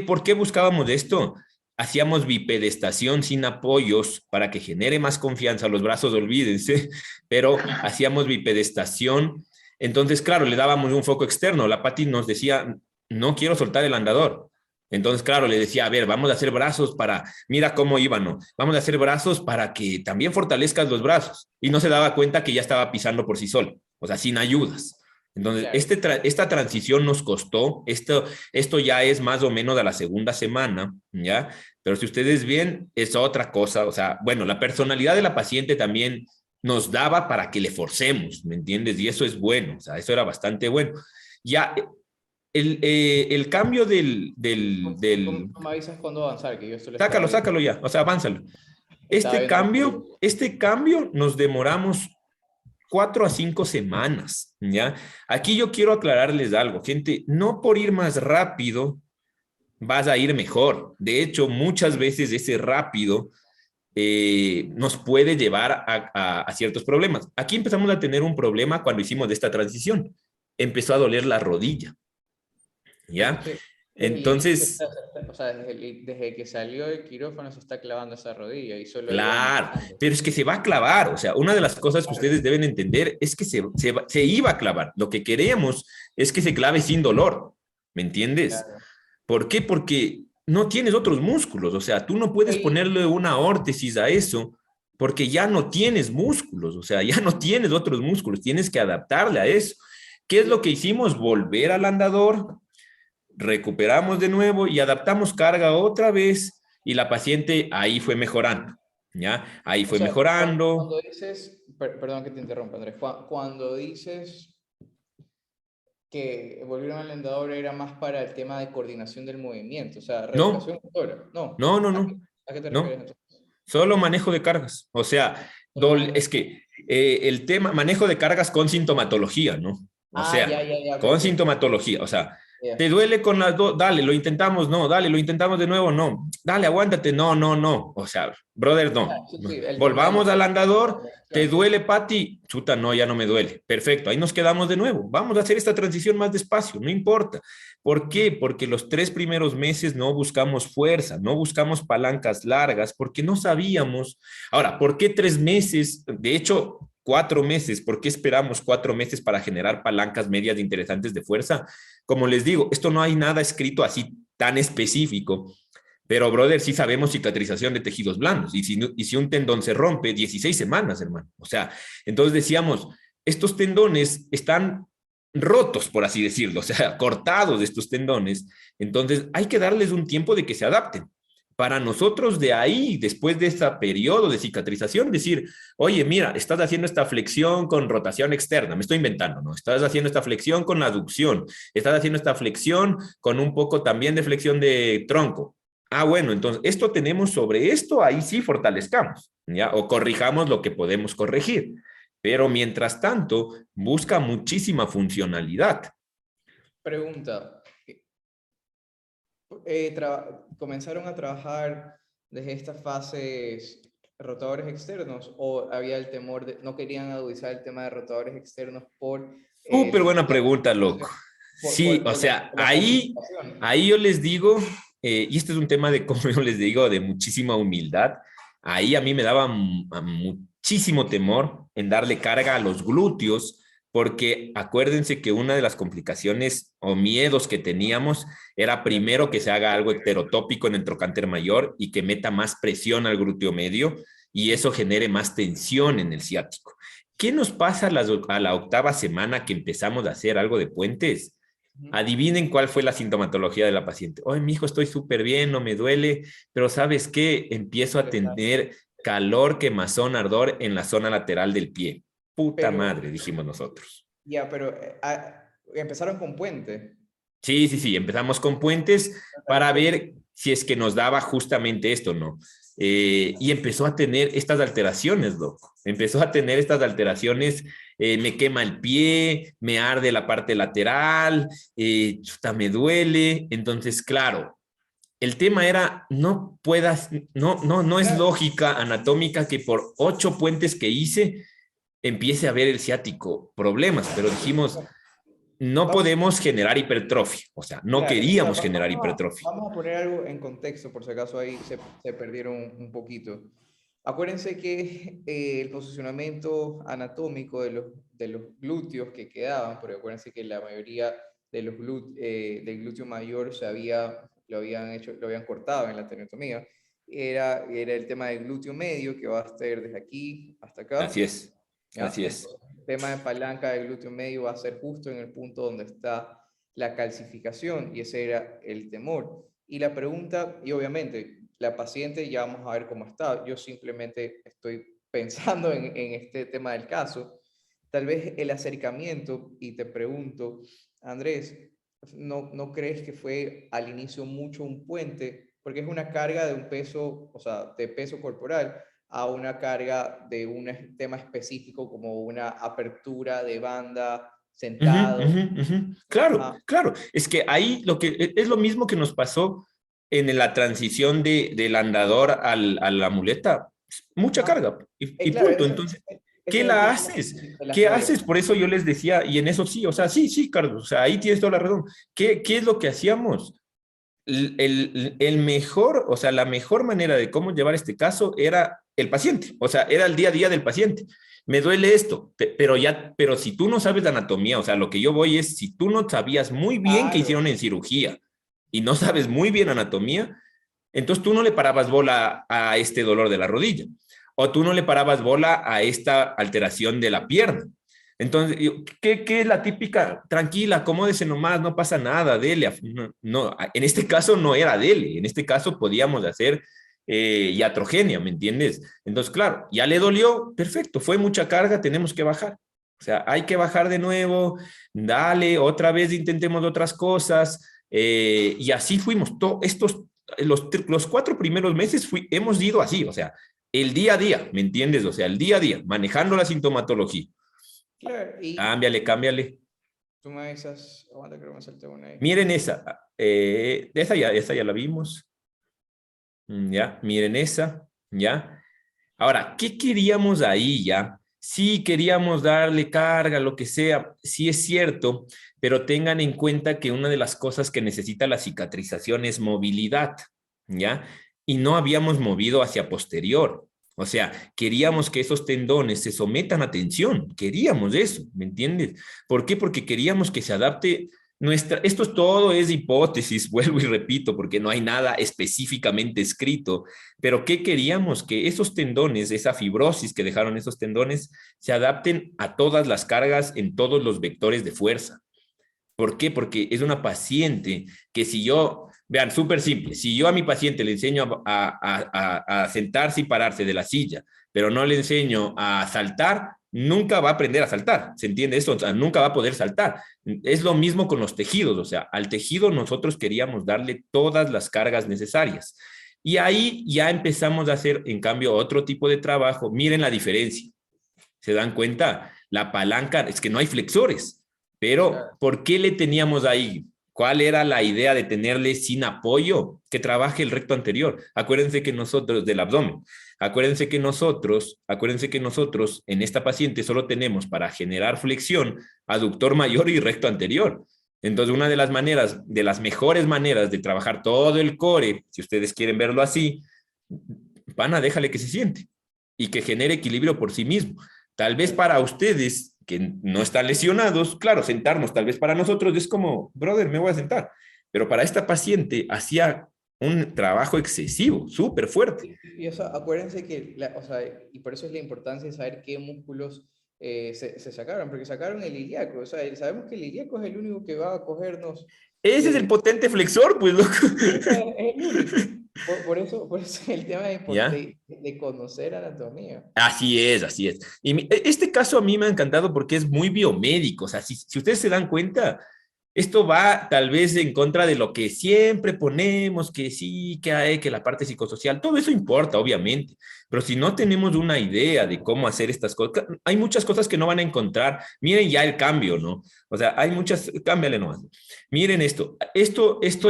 ¿por qué buscábamos esto? Hacíamos bipedestación sin apoyos para que genere más confianza. Los brazos, olvídense, pero hacíamos bipedestación. Entonces, claro, le dábamos un foco externo. La Pati nos decía, no quiero soltar el andador. Entonces, claro, le decía, a ver, vamos a hacer brazos para, mira cómo iban, ¿no? Vamos a hacer brazos para que también fortalezcas los brazos. Y no se daba cuenta que ya estaba pisando por sí solo, o sea, sin ayudas. Entonces, Claro. esta transición nos costó, esto ya es más o menos a la segunda semana, ¿ya? Pero si ustedes ven, es otra cosa, o sea, bueno, la personalidad de la paciente también nos daba para que le forcemos, ¿me entiendes? Y eso es bueno, o sea, eso era bastante bueno. Ya, el cambio Tú me avisas cuando avanzar, que yo esto lo estaba sácalo, viendo. sácalo ya, o sea, avánzalo. Estaba viendo los grupos. Este cambio nos demoramos 4 a 5 semanas, ¿ya? Aquí yo quiero aclararles algo, gente, no por ir más rápido vas a ir mejor. De hecho, muchas veces ese rápido nos puede llevar a ciertos problemas. Aquí empezamos a tener un problema cuando hicimos esta transición. Empezó a doler la rodilla, Pero ¿ya? entonces, desde el inicio, Entonces, o sea, desde que salió del quirófano se está clavando esa rodilla y solo ha ido claro, aumentando. pero es que se va a clavar. O sea, una de las cosas que Claro, ustedes deben entender es que se iba a clavar. Lo que queremos es que se clave sin dolor. ¿Me entiendes? claro. ¿Por qué? Porque no tienes otros músculos. O sea, tú no puedes Oye, ponerle una órtesis a eso porque ya no tienes músculos. O sea, ya no tienes otros músculos. Tienes que adaptarle a eso. ¿Qué es lo que hicimos? Volver al andador, recuperamos de nuevo y adaptamos carga otra vez, y la paciente ahí fue mejorando, ¿ya? Ahí o fue sea, mejorando. cuando dices, perdón que te interrumpa, Andrés, cuando dices que volvieron al andador era más para el tema de coordinación del movimiento, o sea, No, reeducación motora. No, no, no, ¿a no, a qué te refieres no. entonces? Solo manejo de cargas. O sea, Solo manejo. es que el tema, manejo de cargas con sintomatología, ¿no? O Ah, sea, ya, ok, con ok. sintomatología. O sea, Ya. ¿te duele con las dos? Dale, lo intentamos, no. Dale, lo intentamos de nuevo, no. Dale, aguántate, no, no, no. O sea, brother, no. Sí, sí, el tema de Volvamos al andador. la ¿Te reacción, sí. duele, Pati? Chuta, no, ya no me duele. Perfecto, ahí nos quedamos de nuevo. Vamos a hacer esta transición más despacio, no importa. ¿Por qué? Porque los 3 primeros meses no buscamos fuerza, no buscamos palancas largas, porque no sabíamos. Ahora, ¿por qué 3 meses? De hecho, 4 meses. ¿Por qué esperamos 4 meses para generar palancas medias interesantes de fuerza? Como les digo, esto no hay nada escrito así tan específico. Pero, brother, sí sabemos cicatrización de tejidos blandos. Y si un tendón se rompe, 16 semanas, hermano. O sea, entonces decíamos, estos tendones están rotos, por así decirlo, o sea, cortados de estos tendones. Entonces, hay que darles un tiempo de que se adapten. Para nosotros de ahí, después de ese periodo de cicatrización, decir, oye, mira, estás haciendo esta flexión con rotación externa, me estoy inventando, ¿no? Estás haciendo esta flexión con aducción, estás haciendo esta flexión con un poco también de flexión de tronco. Ah, bueno, entonces esto tenemos sobre esto, ahí sí fortalezcamos, ¿ya? O corrijamos lo que podemos corregir. Pero mientras tanto, busca muchísima funcionalidad. Pregunta, comenzaron a trabajar desde estas fases rotadores externos, o había el temor de, no querían agudizar el tema de rotadores externos por, Súper buena la, pregunta, loco. Sí, o sea, las complicaciones? ahí yo les digo, y este es un tema de, como yo les digo, de muchísima humildad. Ahí a mí me daba muchísimo temor en darle carga a los glúteos, porque acuérdense que una de las complicaciones o miedos que teníamos era primero que se haga algo heterotópico en el trocánter mayor y que meta más presión al glúteo medio y eso genere más tensión en el ciático. ¿Qué nos pasa a la octava semana que empezamos a hacer algo de puentes? Adivinen cuál fue la sintomatología de la paciente. Oye, mi hijo, estoy súper bien, no me duele, pero ¿sabes qué? Empiezo a tener calor, quemazón, ardor en la zona lateral del pie. Puta Pero, madre, dijimos nosotros. ya, pero empezaron con puente. Sí, sí, sí, empezamos con puentes para ver si es que nos daba justamente esto, ¿no? Y empezó a tener estas alteraciones, loco. Empezó a tener estas alteraciones, me quema el pie, me arde la parte lateral, chuta, me duele. Entonces, claro, el tema era, no es lógica anatómica que por 8 puentes que hice empiece a ver el ciático problemas, pero dijimos, no Vamos, podemos generar hipertrofia, o sea, no claro, o sea, queríamos generar hipertrofia. vamos a poner algo en contexto, por si acaso ahí se perdieron un poquito. Acuérdense que el posicionamiento anatómico de los glúteos que quedaban, porque acuérdense que la mayoría de los del glúteo mayor lo habían hecho, lo habían cortado en la tenotomía, era el tema del glúteo medio, que va a estar desde aquí hasta Así acá. es, ¿Ya? así es. Entonces, el tema de palanca del glúteo medio va a ser justo en el punto donde está la calcificación, y ese era el temor. Y la pregunta, y obviamente la paciente ya vamos a ver cómo está, yo simplemente estoy pensando en este tema del caso, tal vez el acercamiento, y te pregunto, Andrés, ¿no crees que fue al inicio mucho un puente? Porque es una carga de un peso, o sea, de peso corporal, a una carga de un tema específico como una apertura de banda, Ujú, sentado. ujú, ujú. Claro, Ajá. claro. Es que ahí es lo mismo que nos pasó en la transición del andador a la muleta. Mucha Ajá. carga y Claro, punto. Entonces, ese ¿qué es el la tema haces? de la ¿Qué carga. haces? Por eso yo les decía, y en eso sí, o sea, sí, sí, Carlos, o sea, ahí tienes toda la razón. ¿Qué es lo que hacíamos? El mejor, o sea, la mejor manera de cómo llevar este caso era el paciente, o sea, era el día a día del paciente. Me duele esto, pero si tú no sabes de anatomía, o sea, lo que yo voy es, si tú no sabías muy bien qué Claro. hicieron en cirugía y no sabes muy bien anatomía, entonces tú no le parabas bola a este dolor de la rodilla, o tú no le parabas bola a esta alteración de la pierna. Entonces, ¿qué es la típica? Tranquila, acomódese nomás, no pasa nada, dele. No, no, en este caso no era dele, en este caso podíamos hacer iatrogenia, ¿me entiendes? Entonces, claro, ya le dolió, perfecto, fue mucha carga, tenemos que bajar. O sea, hay que bajar de nuevo, dale, otra vez intentemos otras cosas. Y así fuimos, los 4 primeros meses hemos ido así, o sea, el día a día, ¿me entiendes? O sea, el día a día, manejando la sintomatología. Claro, y Cámbiale, cámbiale. tú me avisas, aguanta, creo que me salté una ahí. Miren esa. Esa ya la vimos. Ya, miren esa. Ya. Ahora, ¿qué queríamos ahí ya? Sí, queríamos darle carga, lo que sea. Sí es cierto, pero tengan en cuenta que una de las cosas que necesita la cicatrización es movilidad. ¿Ya? Y no habíamos movido hacia posterior. O sea, queríamos que esos tendones se sometan a tensión. Queríamos eso, ¿me entiendes? ¿Por qué? Porque queríamos que se adapte esto es todo es hipótesis, vuelvo y repito, porque no hay nada específicamente escrito, pero ¿qué queríamos? Que esos tendones, esa fibrosis que dejaron esos tendones, se adapten a todas las cargas en todos los vectores de fuerza. ¿Por qué? Porque es una paciente que si yo, vean, súper simple, si yo a mi paciente le enseño a sentarse y pararse de la silla, pero no le enseño a saltar, nunca va a aprender a saltar, ¿se entiende eso? O sea, nunca va a poder saltar. Es lo mismo con los tejidos, o sea, al tejido nosotros queríamos darle todas las cargas necesarias. Y ahí ya empezamos a hacer, en cambio, otro tipo de trabajo. Miren la diferencia. ¿Se dan cuenta? La palanca, es que no hay flexores. Pero, Claro. ¿por qué le teníamos ahí? ¿Cuál era la idea de tenerle sin apoyo? Que trabaje el recto anterior. Acuérdense que nosotros, del abdomen, acuérdense que nosotros en esta paciente solo tenemos para generar flexión aductor mayor y recto anterior. Entonces, una de las maneras, de las mejores maneras de trabajar todo el core, si ustedes quieren verlo así, pana, déjale que se siente y que genere equilibrio por sí mismo. Tal vez para ustedes que no están lesionados, claro, sentarnos tal vez para nosotros es como, brother, me voy a sentar. Pero para esta paciente hacía un trabajo excesivo, súper fuerte. Y eso, acuérdense que, o sea, y por eso es la importancia de saber qué músculos se sacaron, porque sacaron el ilíaco, o sea, sabemos que el ilíaco es el único que va a cogernos. Ese es el potente flexor, pues, loco. Es el único. Por eso el tema ¿Ya? de conocer anatomía. Así es, así es. Y este caso a mí me ha encantado porque es muy biomédico. O sea, si ustedes se dan cuenta, esto va tal vez en contra de lo que siempre ponemos, que sí, que hay, que la parte psicosocial, todo eso importa, obviamente. Pero si no tenemos una idea de cómo hacer estas cosas, hay muchas cosas que no van a encontrar. Miren ya el cambio, ¿no? O sea, hay muchas, cámbiale nomás. Miren esto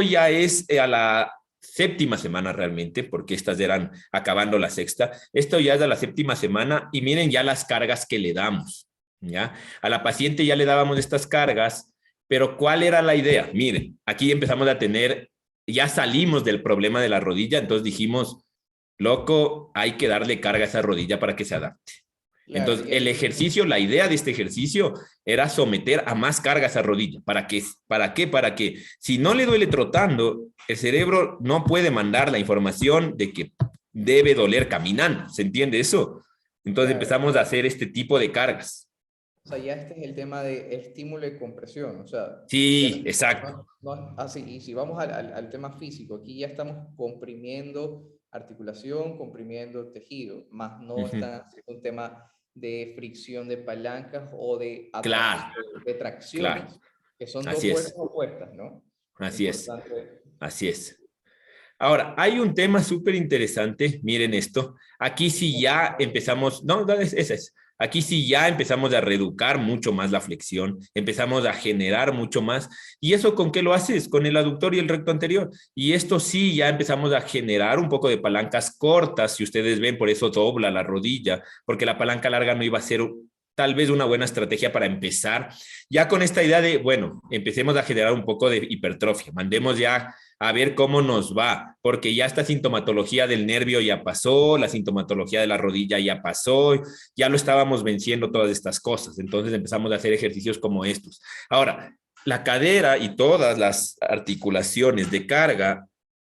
ya es a la séptima semana realmente, porque estas eran acabando la sexta. Esto ya es de la séptima semana y miren ya las cargas que le damos, ¿ya? A la paciente ya le dábamos estas cargas, pero ¿cuál era la idea? Miren, aquí empezamos a tener, ya salimos del problema de la rodilla, entonces dijimos, loco, hay que darle carga a esa rodilla para que se adapte. Claro, Entonces, y el ahí, ejercicio, la idea de este ejercicio era someter a más carga esa rodilla. ¿Para qué? Para que si no le duele trotando, el cerebro no puede mandar la información de que debe doler caminando. ¿Se entiende eso? Entonces claro, empezamos a hacer este tipo de cargas. o sea, ya este es el tema de estímulo y compresión, o sea, ya Sí, exacto. así, y si vamos al tema físico, aquí ya estamos comprimiendo articulación, comprimiendo tejido, más no Uh -huh. está haciendo un tema de fricción de palancas o Claro, de claro. tracciones, que son dos Así fuerzas es. opuestas, ¿no? Así es. Importante. Así es. Ahora, hay un tema súper interesante, miren esto, aquí sí ya empezamos, no, ese es, aquí sí ya empezamos a reeducar mucho más la flexión, empezamos a generar mucho más, y eso ¿con qué lo haces? Con el aductor y el recto anterior, y esto sí ya empezamos a generar un poco de palancas cortas, si ustedes ven, por eso dobla la rodilla, porque la palanca larga no iba a ser tal vez una buena estrategia para empezar, ya con esta idea de, bueno, empecemos a generar un poco de hipertrofia, mandemos ya a ver cómo nos va, porque ya esta sintomatología del nervio ya pasó, la sintomatología de la rodilla ya pasó, ya lo estábamos venciendo todas estas cosas, entonces empezamos a hacer ejercicios como estos. Ahora, la cadera y todas las articulaciones de carga,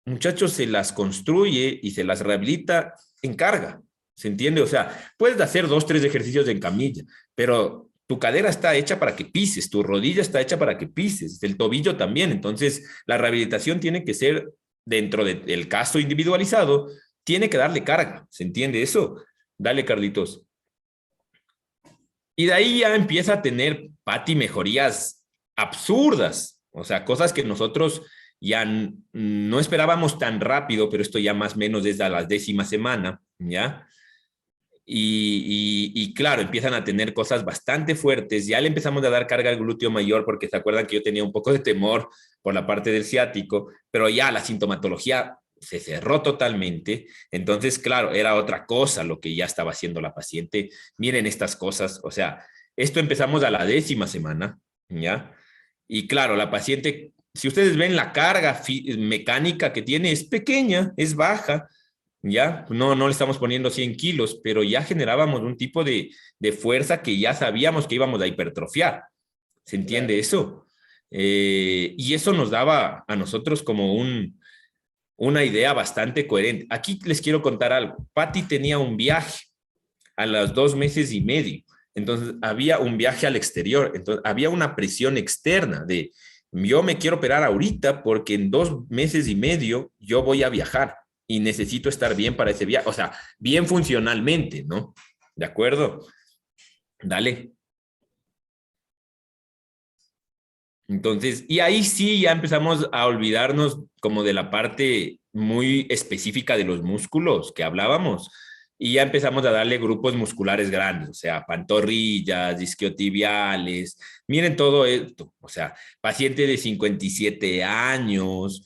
muchachos, se las construye y se las rehabilita en carga, ¿se entiende? O sea, puedes hacer 2, 3 ejercicios en camilla, pero tu cadera está hecha para que pises, tu rodilla está hecha para que pises, el tobillo también. Entonces, la rehabilitación tiene que ser dentro del caso individualizado, tiene que darle carga. ¿Se entiende eso? Dale, Carlitos. Y de ahí ya empieza a tener Pati mejorías absurdas, o sea, cosas que nosotros ya no esperábamos tan rápido, pero esto ya más o menos desde la 10ª semana, ¿ya? Y claro, empiezan a tener cosas bastante fuertes. Ya le empezamos a dar carga al glúteo mayor porque se acuerdan que yo tenía un poco de temor por la parte del ciático, pero ya la sintomatología se cerró totalmente. Entonces, claro, era otra cosa lo que ya estaba haciendo la paciente. Miren estas cosas, o sea, esto empezamos a la 10ª semana, ¿ya? Y claro, la paciente, si ustedes ven la carga mecánica que tiene, es pequeña, es baja, ya, no le estamos poniendo 100 kilos, pero ya generábamos un tipo de fuerza que ya sabíamos que íbamos a hipertrofiar. ¿Se entiende Claro. eso? Y eso nos daba a nosotros como una idea bastante coherente. Aquí les quiero contar algo. Patty tenía un viaje a los 2 meses y medio. Entonces, había un viaje al exterior. Entonces, había una presión externa de, yo me quiero operar ahorita porque en 2 meses y medio yo voy a viajar y necesito estar bien para ese viaje. O sea, bien funcionalmente, ¿no? ¿De acuerdo? Dale. Entonces, y ahí sí ya empezamos a olvidarnos como de la parte muy específica de los músculos que hablábamos. y ya empezamos a darle grupos musculares grandes, o sea, pantorrillas, isquiotibiales, miren todo esto, o sea, paciente de 57 años,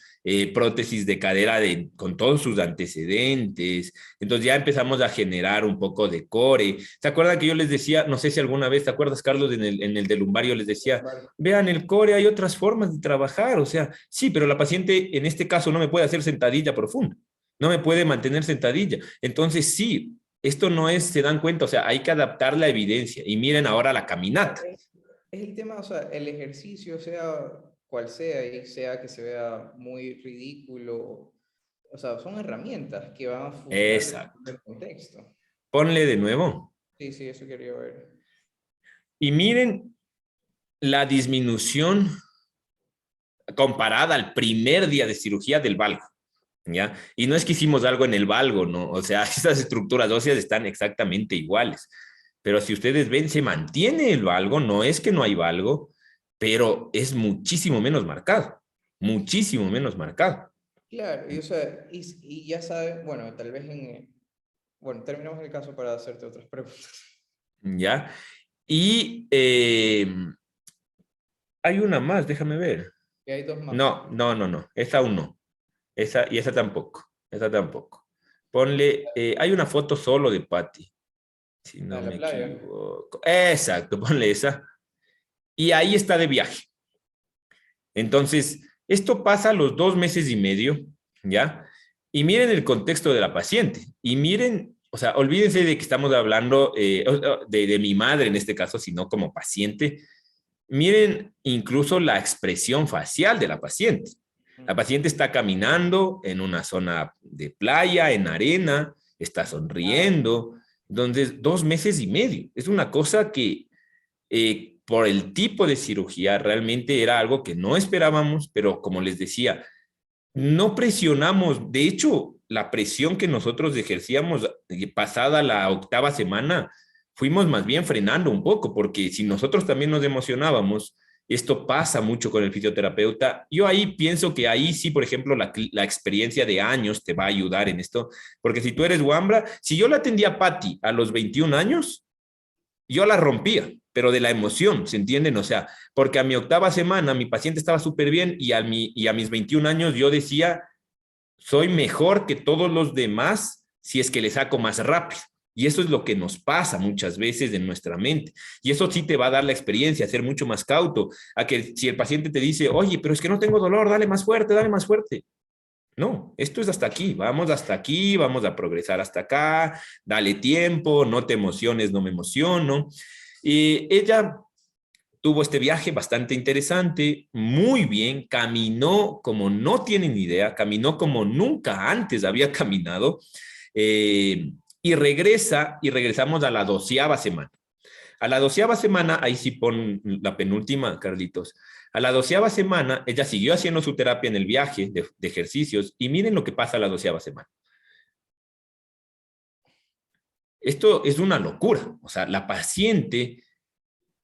prótesis de cadera con todos sus antecedentes, entonces ya empezamos a generar un poco de core. ¿Se acuerdan que yo les decía, no sé si alguna vez, ¿te acuerdas, Carlos, en el del lumbario les decía, vean el core, hay otras formas de trabajar, o sea, sí, pero la paciente en este caso no me puede hacer sentadilla profunda, no me puede mantener sentadilla. Entonces, sí, esto no es, se dan cuenta, o sea, hay que adaptar la evidencia. Y miren ahora la caminata. Es el tema, o sea, el ejercicio, sea cual sea, y sea que se vea muy ridículo, o sea, son herramientas que van a funcionar Exacto. en el contexto. Ponle de nuevo. Sí, sí, eso quería ver. Y miren la disminución comparada al primer día de cirugía del valgo, ¿ya? Y no es que hicimos algo en el valgo, ¿no? O sea, estas estructuras óseas están exactamente iguales. Pero si ustedes ven, se mantiene el valgo, no es que no hay valgo, pero es muchísimo menos marcado, muchísimo menos marcado. Claro, y, o sea, y ya sabes, bueno, tal vez en... Bueno, terminamos el caso para hacerte otras preguntas. ¿Ya? Y hay una más, déjame ver. Y hay dos más. No, no, no, no, esa aún no. Esa, y esa tampoco, esa tampoco. Ponle, hay una foto solo de Patty, si La no de la me playa. equivoco. Exacto, ponle esa. Y ahí está de viaje. Entonces, esto pasa a los 2 meses y medio, ¿ya? Y miren el contexto de la paciente. Y miren, o sea, olvídense de que estamos hablando de mi madre en este caso, sino como paciente. Miren incluso la expresión facial de la paciente. La paciente está caminando en una zona de playa, en arena, está sonriendo. Entonces, 2 meses y medio. Es una cosa que por el tipo de cirugía realmente era algo que no esperábamos, pero como les decía, no presionamos. De hecho, la presión que nosotros ejercíamos pasada la 8ª semana, fuimos más bien frenando un poco, porque si nosotros también nos emocionábamos, esto pasa mucho con el fisioterapeuta. Yo ahí pienso que ahí sí, por ejemplo, la experiencia de años te va a ayudar en esto, porque si tú eres Wambra, si yo la atendía a Patty a los 21 años, yo la rompía, pero de la emoción, ¿se entienden? O sea, porque a mi 8ª semana mi paciente estaba súper bien y a mis 21 años yo decía, soy mejor que todos los demás si es que le saco más rápido. Y eso es lo que nos pasa muchas veces en nuestra mente. Y eso sí te va a dar la experiencia, a ser mucho más cauto, a que si el paciente te dice, oye, pero es que no tengo dolor, dale más fuerte, dale más fuerte. No, esto es hasta aquí, vamos a progresar hasta acá, dale tiempo, no te emociones, no me emociono. Y ella tuvo este viaje bastante interesante, muy bien, caminó como no tienen idea, caminó como nunca antes había caminado, y regresamos a la 12ª semana. A la 12ª semana, ahí sí pon la penúltima, Carlitos. A la 12ª semana, ella siguió haciendo su terapia en el viaje de ejercicios y miren lo que pasa a la 12ª semana. Esto es una locura. O sea, la paciente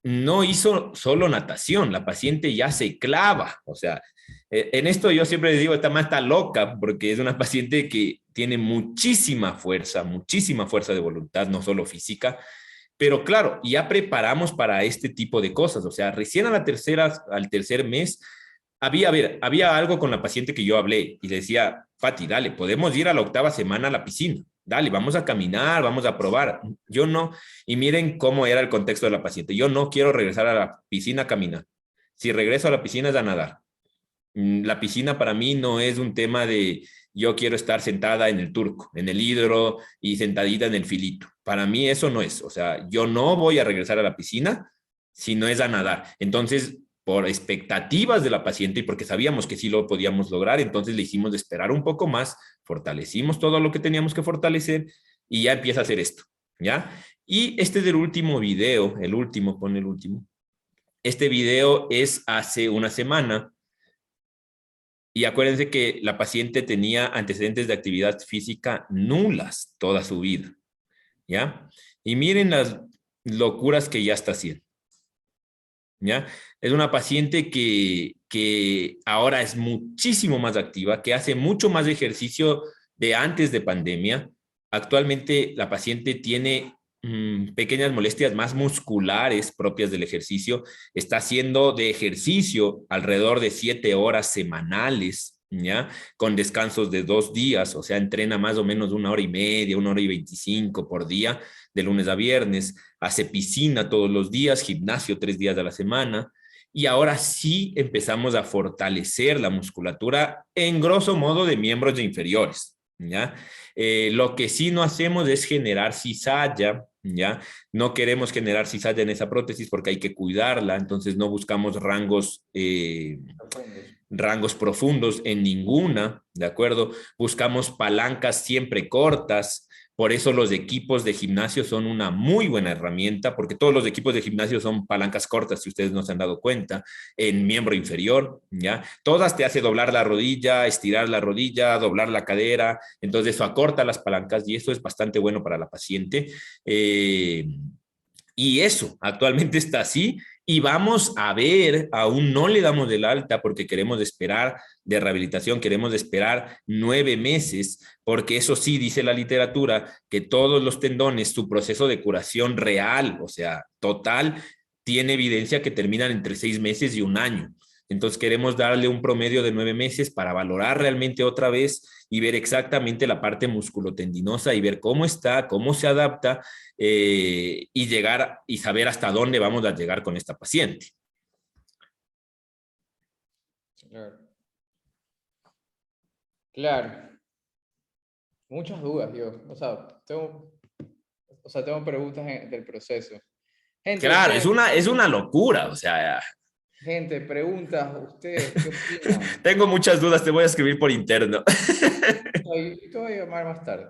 no hizo solo natación, la paciente ya se clava. O sea, en esto yo siempre le digo, esta más está loca, porque es una paciente que tiene muchísima fuerza de voluntad, no solo física, pero claro, ya preparamos para este tipo de cosas. O sea, recién al tercer mes, había algo con la paciente que yo hablé y le decía, Pati, dale, podemos ir a la 8ª semana a la piscina. Dale, vamos a caminar, vamos a probar. Yo no, y miren cómo era el contexto de la paciente. Yo no quiero regresar a la piscina a caminar. Si regreso a la piscina es a nadar. La piscina para mí no es un tema de yo quiero estar sentada en el turco, en el hidro y sentadita en el filito. Para mí eso no es. O sea, yo no voy a regresar a la piscina si no es a nadar. Entonces, por expectativas de la paciente y porque sabíamos que sí lo podíamos lograr, entonces le hicimos esperar un poco más, fortalecimos todo lo que teníamos que fortalecer y ya empieza a hacer esto, ¿ya? Y este del último video, el último, pon el último. Este video es hace una semana y acuérdense que la paciente tenía antecedentes de actividad física nulas toda su vida, ¿ya? Y miren las locuras que ya está haciendo, ¿ya? Es una paciente que ahora es muchísimo más activa, que hace mucho más ejercicio de antes de pandemia, Actualmente la paciente tiene pequeñas molestias más musculares propias del ejercicio. Está haciendo de ejercicio alrededor de 7 horas semanales, ¿ya? Con descansos de 2 días, o sea, entrena más o menos 1 hora y media, 1 hora y 25 por día, de lunes a viernes. Hace piscina todos los días, gimnasio 3 días a la semana. Y ahora sí empezamos a fortalecer la musculatura en grosso modo de miembros inferiores, ¿ya? Lo que sí no hacemos es generar cizalla, ¿ya? No queremos generar cizalla en esa prótesis porque hay que cuidarla, entonces no buscamos Profundos. rangos profundos en ninguna, ¿de acuerdo? Buscamos palancas siempre cortas. Por eso los equipos de gimnasio son una muy buena herramienta, porque todos los equipos de gimnasio son palancas cortas, si ustedes no se han dado cuenta, en miembro inferior, ¿ya? Todas te hace doblar la rodilla, estirar la rodilla, doblar la cadera, entonces eso acorta las palancas y eso es bastante bueno para la paciente. Eh, y eso actualmente está así y vamos a ver, aún no le damos el alta porque queremos esperar de rehabilitación, queremos esperar 9 meses, porque eso sí dice la literatura, que todos los tendones, su proceso de curación real, o sea, total, tiene evidencia que terminan entre 6 meses y un año. Entonces queremos darle un promedio de 9 meses para valorar realmente otra vez y ver exactamente la parte musculotendinosa y ver cómo está, cómo se adapta y llegar y saber hasta dónde vamos a llegar con esta paciente. Claro. Claro. Muchas dudas, yo. Tengo preguntas del proceso. Gente, Claro, ustedes, es una locura, o sea, gente, preguntas, ustedes, ¿qué opinan? tengo muchas dudas, te voy a escribir por interno. Te voy a llamar más tarde.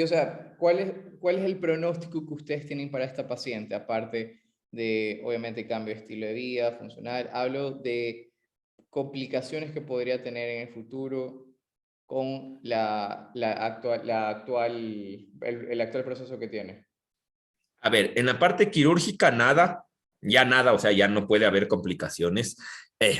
O sea, ¿cuál es el pronóstico que ustedes tienen para esta paciente? Aparte de, obviamente, cambio de estilo de vida, funcional. Hablo de complicaciones que podría tener en el futuro con el actual proceso que tiene. A ver, en la parte quirúrgica nada, ya nada, o sea, ya no puede haber complicaciones.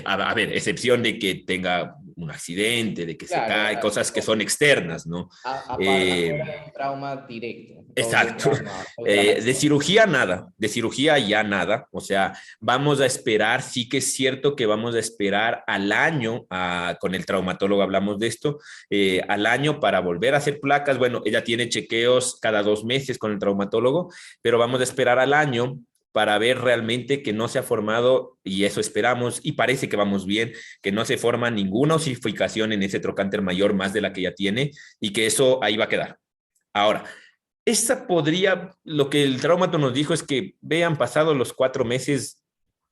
A ver, excepción de que tenga un accidente, de que se Claro, cae, cosas que son externas, ¿no? afuera Eh, de un trauma directo, Exacto. o un trauma De externo. cirugía nada, de cirugía ya nada. O sea, vamos a esperar, sí que es cierto que vamos a esperar al año, con el traumatólogo hablamos de esto, al año para volver a hacer placas. Bueno, ella tiene chequeos cada 2 meses con el traumatólogo, pero vamos a esperar al año para ver realmente que no se ha formado, y eso esperamos, y parece que vamos bien, que no se forma ninguna osificación en ese trocánter mayor más de la que ya tiene, y que eso ahí va a quedar. Ahora, esa podría, lo que el traumato nos dijo es que vean pasado los 4 meses,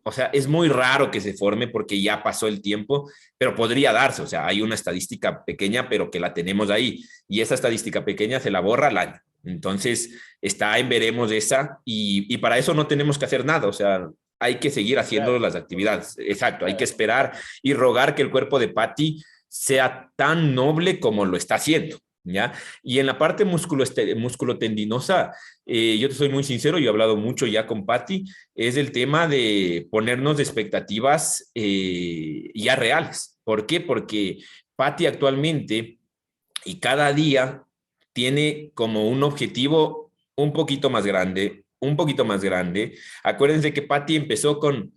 o sea, es muy raro que se forme porque ya pasó el tiempo, pero podría darse, o sea, hay una estadística pequeña, pero que la tenemos ahí, y esa estadística pequeña se la borra al año. Entonces, está en veremos esa, y para eso no tenemos que hacer nada, o sea, hay que seguir haciendo las actividades. Exacto, hay que esperar y rogar que el cuerpo de Patty sea tan noble como lo está haciendo. ¿Ya? Y en la parte musculotendinosa, yo te soy muy sincero, yo he hablado mucho ya con Patty, es el tema de ponernos expectativas ya reales. ¿Por qué? Porque Patty actualmente y cada día tiene como un objetivo un poquito más grande, un poquito más grande. Acuérdense que Patty empezó con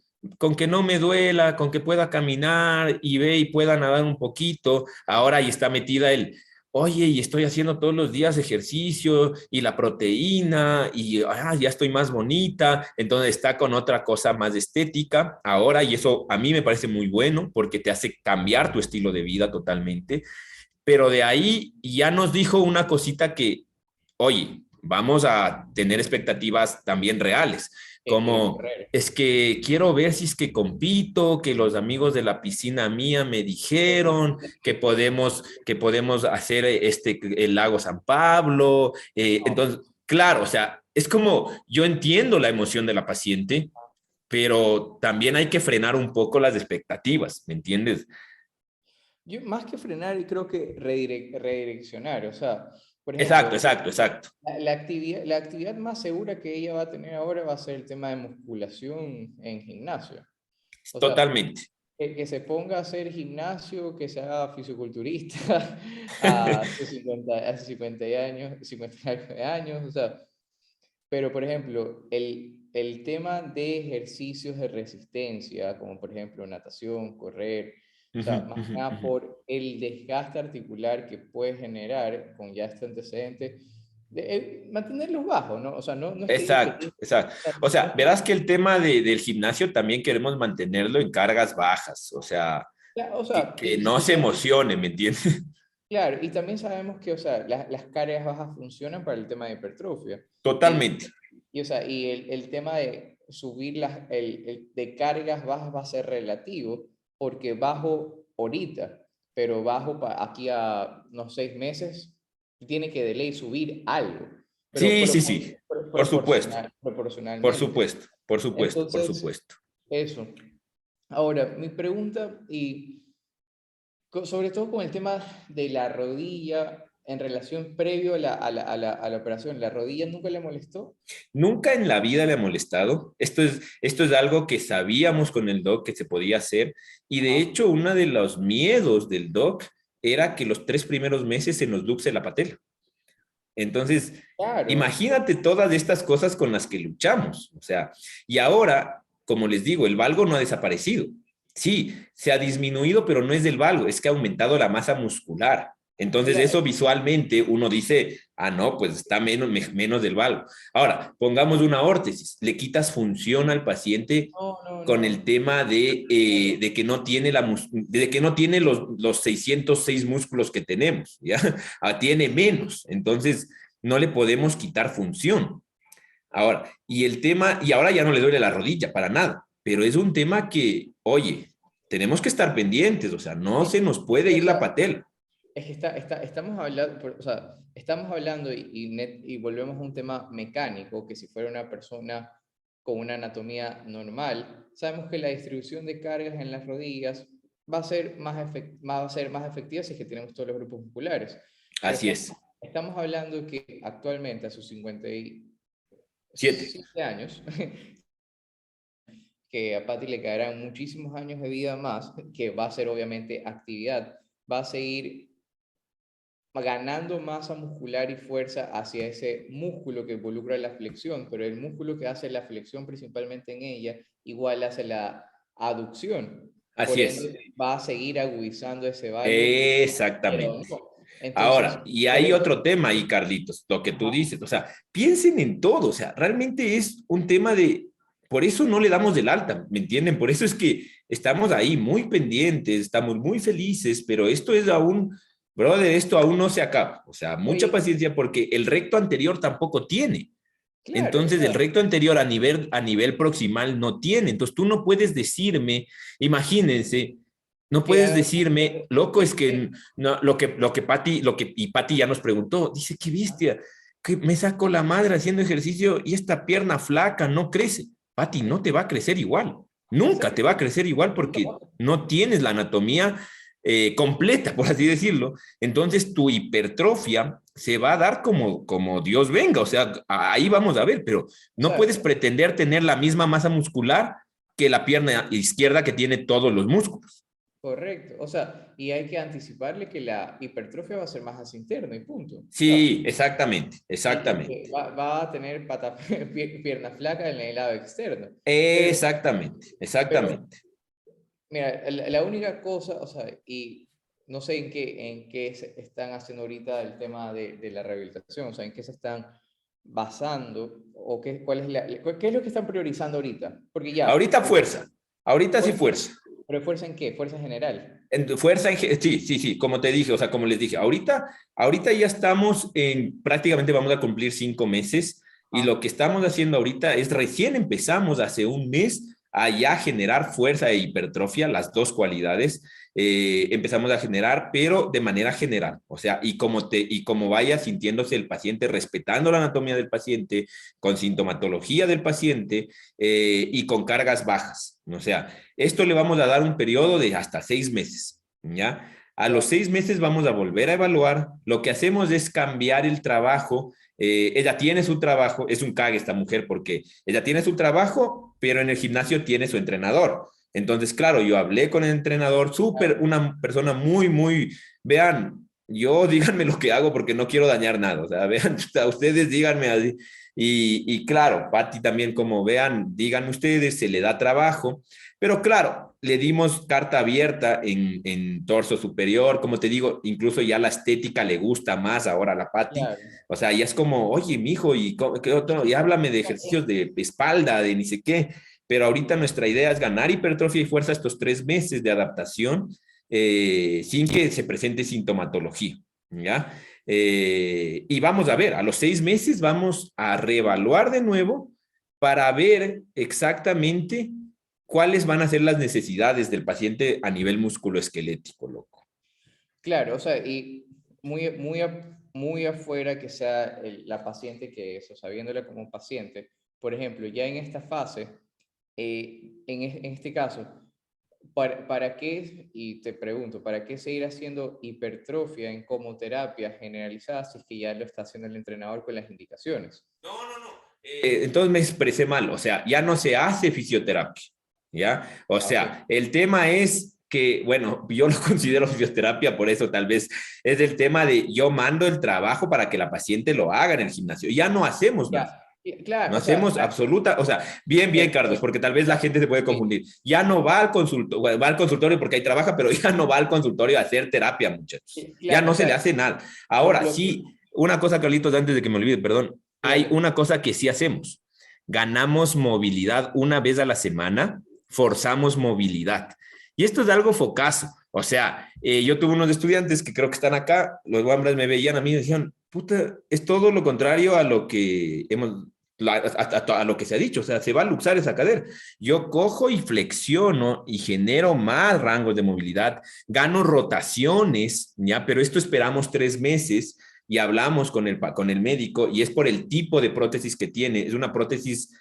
que no me duela, con que pueda caminar y ve y pueda nadar un poquito. Ahora ahí está metida oye, y estoy haciendo todos los días ejercicio y la proteína y ya estoy más bonita, entonces está con otra cosa más estética ahora y eso a mí me parece muy bueno porque te hace cambiar tu estilo de vida totalmente, pero de ahí ya nos dijo una cosita que, oye, vamos a tener expectativas también reales, Que quiere como correr. es que quiero ver si es que compito, que los amigos de la piscina mía me dijeron que podemos hacer el lago San Pablo. No, Entonces, claro, o sea, es como yo entiendo la emoción de la paciente, pero también hay que frenar un poco las expectativas, ¿me entiendes? yo más que frenar, creo que redireccionar. O sea, por Exacto, ejemplo, exacto, exacto. la actividad más segura que ella va a tener ahora va a ser el tema de musculación en gimnasio. O sea, Totalmente. que se ponga a hacer gimnasio, que se haga fisiculturista hace 50 años, 50 años, o sea, pero por ejemplo, el tema de ejercicios de resistencia, como por ejemplo natación, correr, o Ujú, sea, más que ujú, nada ujú. por el desgaste articular que puede generar con ya este antecedente, mantenerlos bajos, ¿no? O sea, no es que digo que... Exacto, exacto. O No sea, es que, verás que el tema del gimnasio también queremos mantenerlo en cargas bajas, o sea, o sea, que no se emocione, ¿me entiendes? claro, y también sabemos que, o sea, las cargas bajas funcionan para el tema de hipertrofia. Y, Totalmente. o sea, y el tema de subir de cargas bajas va a ser relativo, porque bajo ahorita, pero bajo aquí a unos 6 meses, tiene que de ley subir algo, pero Sí, sí, sí, por supuesto, por proporcionalmente. supuesto, por supuesto, por Entonces, supuesto. eso. Ahora, mi pregunta, y sobre todo con el tema de la rodilla en relación previo a la operación, ¿la rodilla nunca le molestó? Nunca en la vida le ha molestado. Esto es algo que sabíamos con el doc que se podía hacer. Y de Ajá. hecho, uno de los miedos del doc era que los 3 primeros meses se nos luxe la patela. Entonces, Claro, imagínate todas estas cosas con las que luchamos. O sea, y ahora, como les digo, el valgo no ha desaparecido. Sí, se ha disminuido, pero no es del valgo, es que ha aumentado la masa muscular. o Entonces, sea, eso visualmente uno dice, ah, no, pues está menos del valgo. Ahora, pongamos una órtesis, le quitas función al paciente no, no, con el no. tema de que no tiene, de que no tiene los 606 músculos que tenemos, ¿ya? Tiene menos, entonces no le podemos quitar función. Ahora, y el tema, y ahora ya no le duele la rodilla para nada, pero es un tema que, oye, tenemos que estar pendientes, o sea, no Es se nos puede que, o ir la sea, patela. es que estamos hablando, o sea, estamos hablando y volvemos a un tema mecánico, que si fuera una persona con una anatomía normal, sabemos que la distribución de cargas en las rodillas va a ser más efectiva si es que tenemos todos los grupos musculares. Pero Así es. estamos hablando que actualmente a sus 7. 57 años, que a Patty le caerán muchísimos años de vida más, que va a ser obviamente actividad, va a seguir ganando masa muscular y fuerza hacia ese músculo que involucra la flexión, pero el músculo que hace la flexión principalmente en ella, igual hace la aducción. Por Así es. ende, va a seguir agudizando ese valgo, pero Exactamente. no. Entonces, Ahora, y por hay eso, otro tema ahí, Carlitos, lo que tú ajá, dices, o sea, piensen en todo, o sea, realmente es un tema por eso no le damos del alta, ¿me entienden? Por eso es que estamos ahí muy pendientes, estamos muy felices, pero esto es aún, brother, esto aún no se acaba, o sea, no, mucha paciencia porque el recto anterior tampoco tiene. claro, o Entonces, el sea, recto anterior a nivel proximal no tiene. Entonces, tú no puedes decirme, imagínense, no que puedes haga decirme, loco, es que no, y Pati ya nos preguntó, dice, qué bestia, que me saco la madre haciendo ejercicio y esta pierna flaca no crece. Pati, no te va a crecer igual. Nunca te va a crecer igual porque no tienes la anatomía completa, por así decirlo. Entonces tu hipertrofia se va a dar como Dios venga, o sea, ahí vamos a ver, pero o no sea, puedes pretender tener la misma masa muscular que la pierna izquierda que tiene todos los músculos. correcto, o sea, y hay que anticiparle que la hipertrofia va a ser más hacia interno y punto. O sea, Sí, exactamente, y exactamente, que va a tener pierna flaca en el lado externo. Pero, exactamente, pero exactamente. mira, la única cosa, o sea, y no sé en qué se están haciendo ahorita el tema de la rehabilitación, o sea, en qué se están basando, o qué es lo que están priorizando ahorita. Porque ya, Ahorita fuerza, ahorita sí fuerza. pero fuerza en qué, fuerza general. Sí, sí, sí, como te dije, o sea, como les dije, ahorita ya estamos prácticamente vamos a cumplir 5 meses y lo Ah, que estamos haciendo ahorita es recién empezamos hace un mes a ya generar fuerza e hipertrofia, las dos cualidades, empezamos a generar, pero de manera general, o sea, y como vaya sintiéndose el paciente, respetando la anatomía del paciente, con sintomatología del paciente y con cargas bajas, o sea, esto le vamos a dar un periodo de hasta 6 meses, ¿ya? A los ya, 6 meses vamos a volver a evaluar. Lo que hacemos es cambiar el trabajo. Ella tiene su trabajo, es un cague esta mujer porque ella tiene su trabajo, pero en el gimnasio tiene su entrenador. Entonces, claro, yo hablé con el entrenador, súper, una persona muy, muy, vean, yo díganme lo que hago porque no quiero dañar nada, o sea, vean, a ustedes díganme así. Y claro, Pati también, como vean, digan ustedes, se le da trabajo, pero claro, le dimos carta abierta en torso superior, como te digo, incluso ya la estética le gusta más ahora a la Pati, Claro. o sea, ya es como, oye, mijo, ¿qué otro? Y háblame de ejercicios de espalda, de ni sé qué, pero ahorita nuestra idea es ganar hipertrofia y fuerza estos 3 meses de adaptación sin que se presente sintomatología, ¿ya? Y vamos a ver, a los 6 meses vamos a reevaluar de nuevo para ver exactamente cuáles van a ser las necesidades del paciente a nivel musculoesquelético, loco. Claro, o sea, y muy afuera que sea la paciente que es, o sea, viéndola como paciente, por ejemplo, ya en esta fase, en este caso, ¿para qué, y te pregunto, ¿para qué seguir haciendo hipertrofia en como terapia generalizada si es que ya lo está haciendo el entrenador con las indicaciones? No, no, no. Entonces me expresé mal, o sea, ya no se hace fisioterapia, ¿ya? O Ah, ok. sea, el tema es que, bueno, yo lo considero fisioterapia, por eso tal vez es el tema de yo mando el trabajo para que la paciente lo haga en el gimnasio. Ya no hacemos nada. Ya, No claro, o sea, hacemos absoluta, o sea, bien, bien, Carlos, porque tal vez la gente se puede sí, confundir. Ya no va al consultorio porque ahí trabaja, pero ya no va al consultorio a hacer terapia, muchachos. sí, Ya claro, no o se le sea, hace nada. lo, Ahora, lo que, sí, una cosa, Carlitos, antes de que me olvide, perdón, hay claro, una cosa que sí hacemos. Ganamos movilidad una vez a la semana, forzamos movilidad. Y esto es algo focazo. O sea, yo tuve unos estudiantes que creo que están acá, los guambras me veían a mí y decían, puta, es todo lo contrario a lo que hemos, a lo que se ha dicho, o sea, se va a luxar esa cadera. Yo cojo y flexiono y genero más rangos de movilidad, gano rotaciones, ¿ya? Pero esto esperamos 3 meses y hablamos con el médico y es por el tipo de prótesis que tiene. Es una prótesis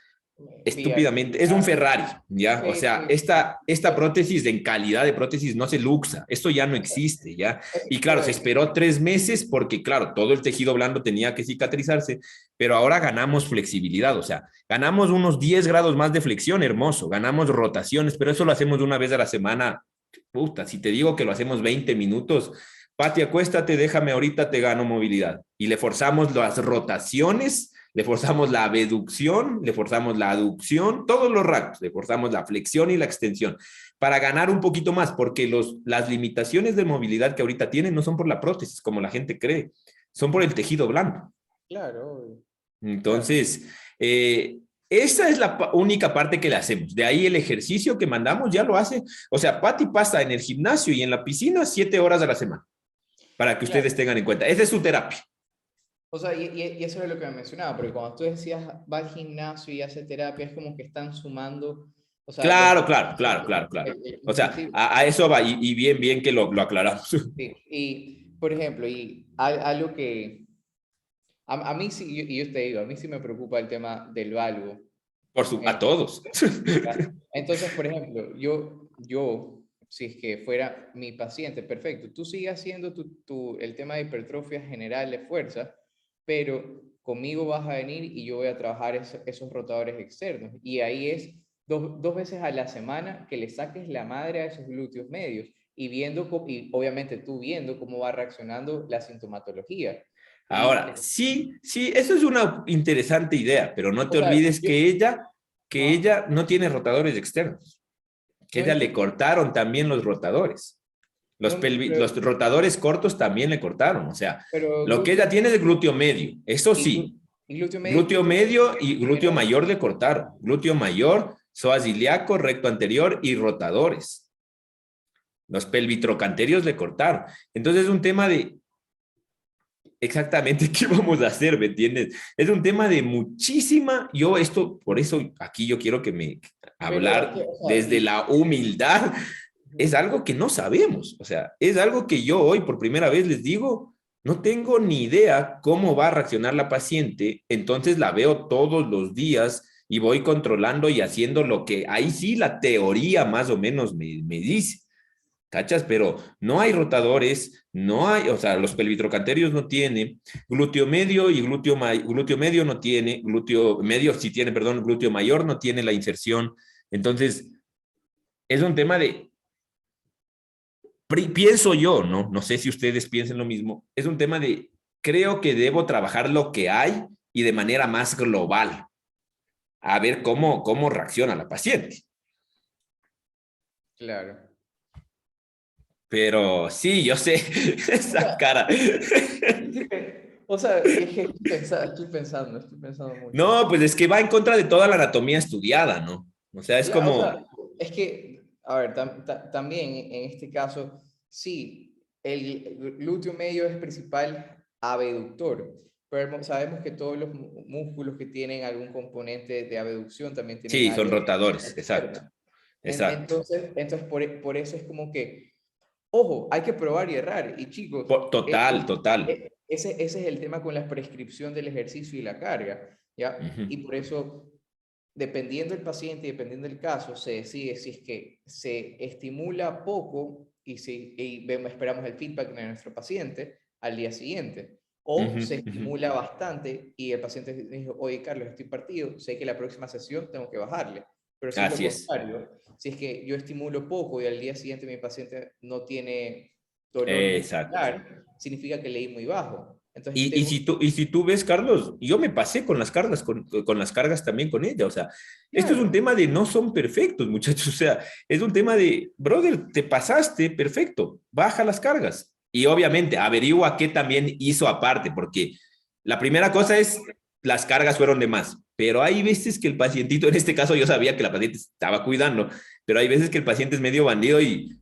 estúpidamente, es un biarticular. Ferrari, ¿ya? O Sí, sea, sí, sí. esta prótesis en calidad de prótesis no se luxa, esto ya no existe, ¿ya? Eso Y te claro, iba a se decir. esperó 3 meses porque, claro, todo el tejido blando tenía que cicatrizarse, pero ahora ganamos flexibilidad, o sea, ganamos unos 10 grados más de flexión, hermoso, ganamos rotaciones, pero eso lo hacemos una vez a la semana. Puta, si te digo que lo hacemos 20 minutos, Pati, acuéstate, déjame ahorita, te gano movilidad. Y le forzamos las rotaciones, le forzamos la abducción, le forzamos la aducción, todos los rangos, le forzamos la flexión y la extensión para ganar un poquito más, porque las limitaciones de movilidad que ahorita tienen no son por la prótesis, como la gente cree, son por el tejido blando. Claro, obvio, claro. Entonces, esa es la única parte que le hacemos. De ahí el ejercicio que mandamos ya lo hace. O sea, Pati pasa en el gimnasio y en la piscina 7 horas a la semana, para que ustedes Claro. tengan en cuenta. Esa es su terapia. O sea, y eso es lo que me mencionaba, porque cuando tú decías va al gimnasio y hace terapia, es como que están sumando, o sea, Claro, claro, claro, claro, claro. O sea, inclusive, a eso va y bien, bien que lo aclaramos. sí, y, por ejemplo, algo que, a mí sí, y yo te digo, a mí sí me preocupa el tema del valgo. A todos. ¿Ya? Entonces, por ejemplo, si es que fuera mi paciente, perfecto, tú sigues haciendo el tema de hipertrofia general de fuerza, pero conmigo vas a venir y yo voy a trabajar esos rotadores externos. Y ahí es dos veces a la semana que le saques la madre a esos glúteos medios y y obviamente tú viendo cómo va reaccionando la sintomatología. Y, Ahora, sí, sí, eso es una interesante idea, pero no o te sea, olvides que ajá, ella no tiene rotadores externos, que no ella le entiendo, cortaron también los rotadores. Los rotadores cortos también le cortaron. O sea, pero lo que ella tiene es glúteo medio. Eso y, sí, y glúteo medio y glúteo glúteo medio y glúteo general. mayor le cortaron. Glúteo mayor, psoas ilíaco, recto anterior y rotadores. Los pelvitrocanterios le cortaron. Entonces es un tema de exactamente qué vamos a hacer, ¿me entiendes? Es un tema de muchísima, yo esto, por eso aquí yo quiero que me Pero es que, hablar o sea, desde la humildad, es algo que no sabemos, o sea, es algo que yo hoy por primera vez les digo, no tengo ni idea cómo va a reaccionar la paciente, entonces la veo todos los días y voy controlando y haciendo lo que ahí sí la teoría más o menos me dice. ¿Cachas? Pero no hay rotadores, no hay, o sea, los pelvitrocanterios no tiene, glúteo medio y glúteo medio no tiene, glúteo medio sí tiene, perdón, glúteo mayor no tiene la inserción. Entonces, es un tema de, pienso yo, ¿no? No sé si ustedes piensen lo mismo, es un tema de, creo que debo trabajar lo que hay y de manera más global, a ver cómo reacciona la paciente. Claro. Pero sí, yo sé, esa cara. O sea, es que estoy pensando mucho. No, pues es que va en contra de toda la anatomía estudiada, ¿no? O sea, es O sea, como, es que, a ver, también en este caso, sí, el glúteo medio es principal abductor, pero sabemos que todos los músculos que tienen algún componente de abducción también tienen sí, son áreas rotadores, exacto, externas. exacto. Entonces por eso es como que, ojo, hay que probar y errar. Y chicos, Total, total. ese es el tema con la prescripción del ejercicio y la carga, ¿ya? Ujú, Y por eso, dependiendo del paciente y dependiendo del caso, se decide si es que se estimula poco esperamos el feedback de nuestro paciente al día siguiente. O ujú, se ujú. estimula bastante y el paciente dijo, oye, Carlos, estoy partido, sé que la próxima sesión tengo que bajarle. Pero si es lo Así es. contrario, si es que yo estimulo poco y al día siguiente mi paciente no tiene dolor Exacto. muscular, significa que leí muy bajo. Entonces Y tengo, si tú ves, Carlos, yo me pasé con las cargas, con las cargas también con ella. O sea, esto es un claro, tema de no son perfectos, muchachos. O sea, es un tema de, brother, te pasaste, perfecto, baja las cargas. Y obviamente averigua qué también hizo aparte, porque la primera cosa es, las cargas fueron de más. Pero hay veces que el pacientito, en este caso yo sabía que la paciente estaba cuidando, pero hay veces que el paciente es medio bandido y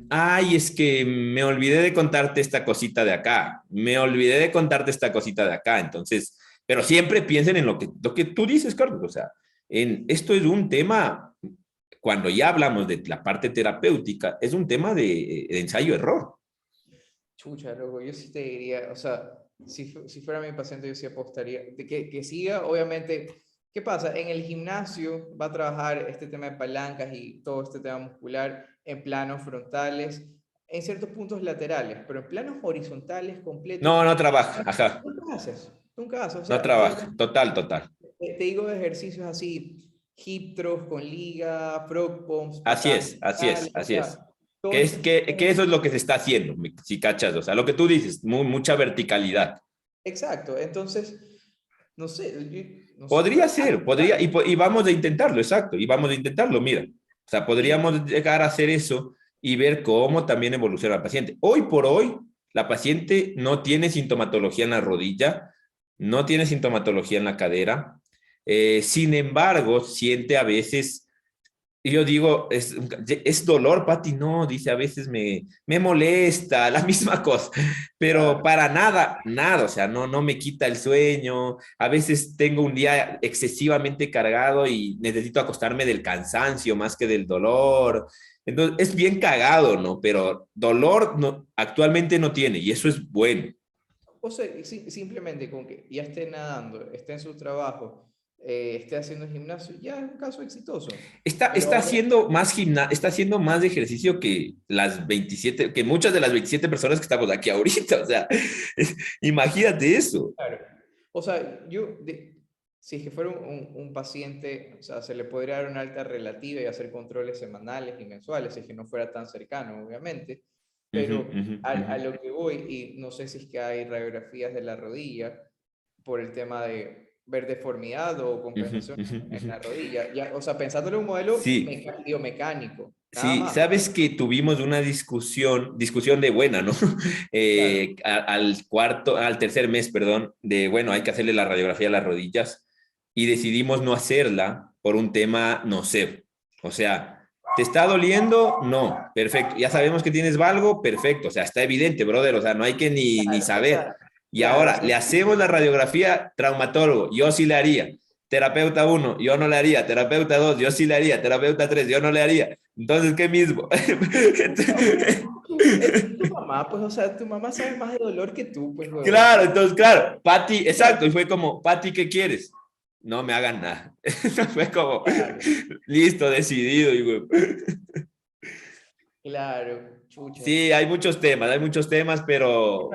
ay, es que me olvidé de contarte esta cosita de acá, me olvidé de contarte esta cosita de acá, entonces, pero siempre piensen en lo que tú dices, Carlos, o sea, esto es un tema, cuando ya hablamos de la parte terapéutica, es un tema de ensayo-error. chucha, loco, yo sí te diría, o sea, si fuera mi paciente, yo sí apostaría, de que siga, obviamente, ¿qué pasa? En el gimnasio va a trabajar este tema de palancas y todo este tema muscular en planos frontales, en ciertos puntos laterales, pero en planos horizontales completos, No, no trabaja, ajá, nunca haces, o no sea, trabaja, total, total. te digo de ejercicios así, hip thrust con liga, frog pumps, Así patadas es, así es, frontales, o así es. sea, todo este Que eso es lo que se está haciendo, si cachas, o sea, lo que tú dices, mucha verticalidad. exacto, entonces, no sé, no sé, Podría ser, podría, y vamos a intentarlo, exacto, y vamos a intentarlo, mira. O sea, y podríamos llegar a hacer eso y ver cómo también evoluciona la paciente. Hoy por hoy, la paciente no tiene sintomatología en la rodilla, no tiene sintomatología en la cadera, sin embargo, siente a veces y yo digo, es dolor, Pati, no, dice, a veces me molesta, la misma cosa, pero claro, para nada, nada, o sea, no me quita el sueño, a veces tengo un día excesivamente cargado y necesito acostarme del cansancio más que del dolor, entonces es bien cagado, ¿no? Pero dolor no, actualmente no tiene y eso es bueno. o sea, simplemente con que ya esté nadando, esté en su trabajo, esté haciendo gimnasio, ya es un caso exitoso, pero Está ahora, haciendo está haciendo más de ejercicio que las 27 que muchas de las 27 personas que estamos aquí ahorita. O sea, imagínate eso. claro, o sea, si es que fuera un paciente, o sea, se le podría dar una alta relativa y hacer controles semanales y mensuales, si es que no fuera tan cercano, obviamente, Ujú, pero ujú, ujú. a lo que voy, y no sé si es que hay radiografías de la rodilla por el tema de ver deformidad o Ujú, compensación ujú, en ujú. la rodilla, ya, o sea, pensándolo en un modelo Sí, biomecánico, nada sí, más, o sabes sea, que tuvimos una discusión de buena, ¿no? claro, Al tercer mes, perdón, de bueno, hay que hacerle la radiografía a las rodillas y decidimos no hacerla por un tema nocebo. O sea, ¿te está doliendo? No, perfecto. Ya sabemos que tienes valgo, perfecto. O sea, está evidente, brother. O sea, no hay que ni claro, o saber. sea, Y claro, o ahora, sea, le hacemos la radiografía traumatólogo. Yo sí le haría. Terapeuta uno, yo no le haría. Terapeuta 2, yo sí le haría. Terapeuta 3, yo no le haría. Entonces, ¿qué mismo? es tu mamá, pues, o sea, tu mamá sabe más de dolor que tú, pues, huevón. Claro, entonces, claro, Pati, exacto, y fue como, Pati, ¿qué quieres? No me hagan nada. Fue como, Claro. listo, decidido. Y, güey. Claro, chucha. Sí, hay muchos temas, pero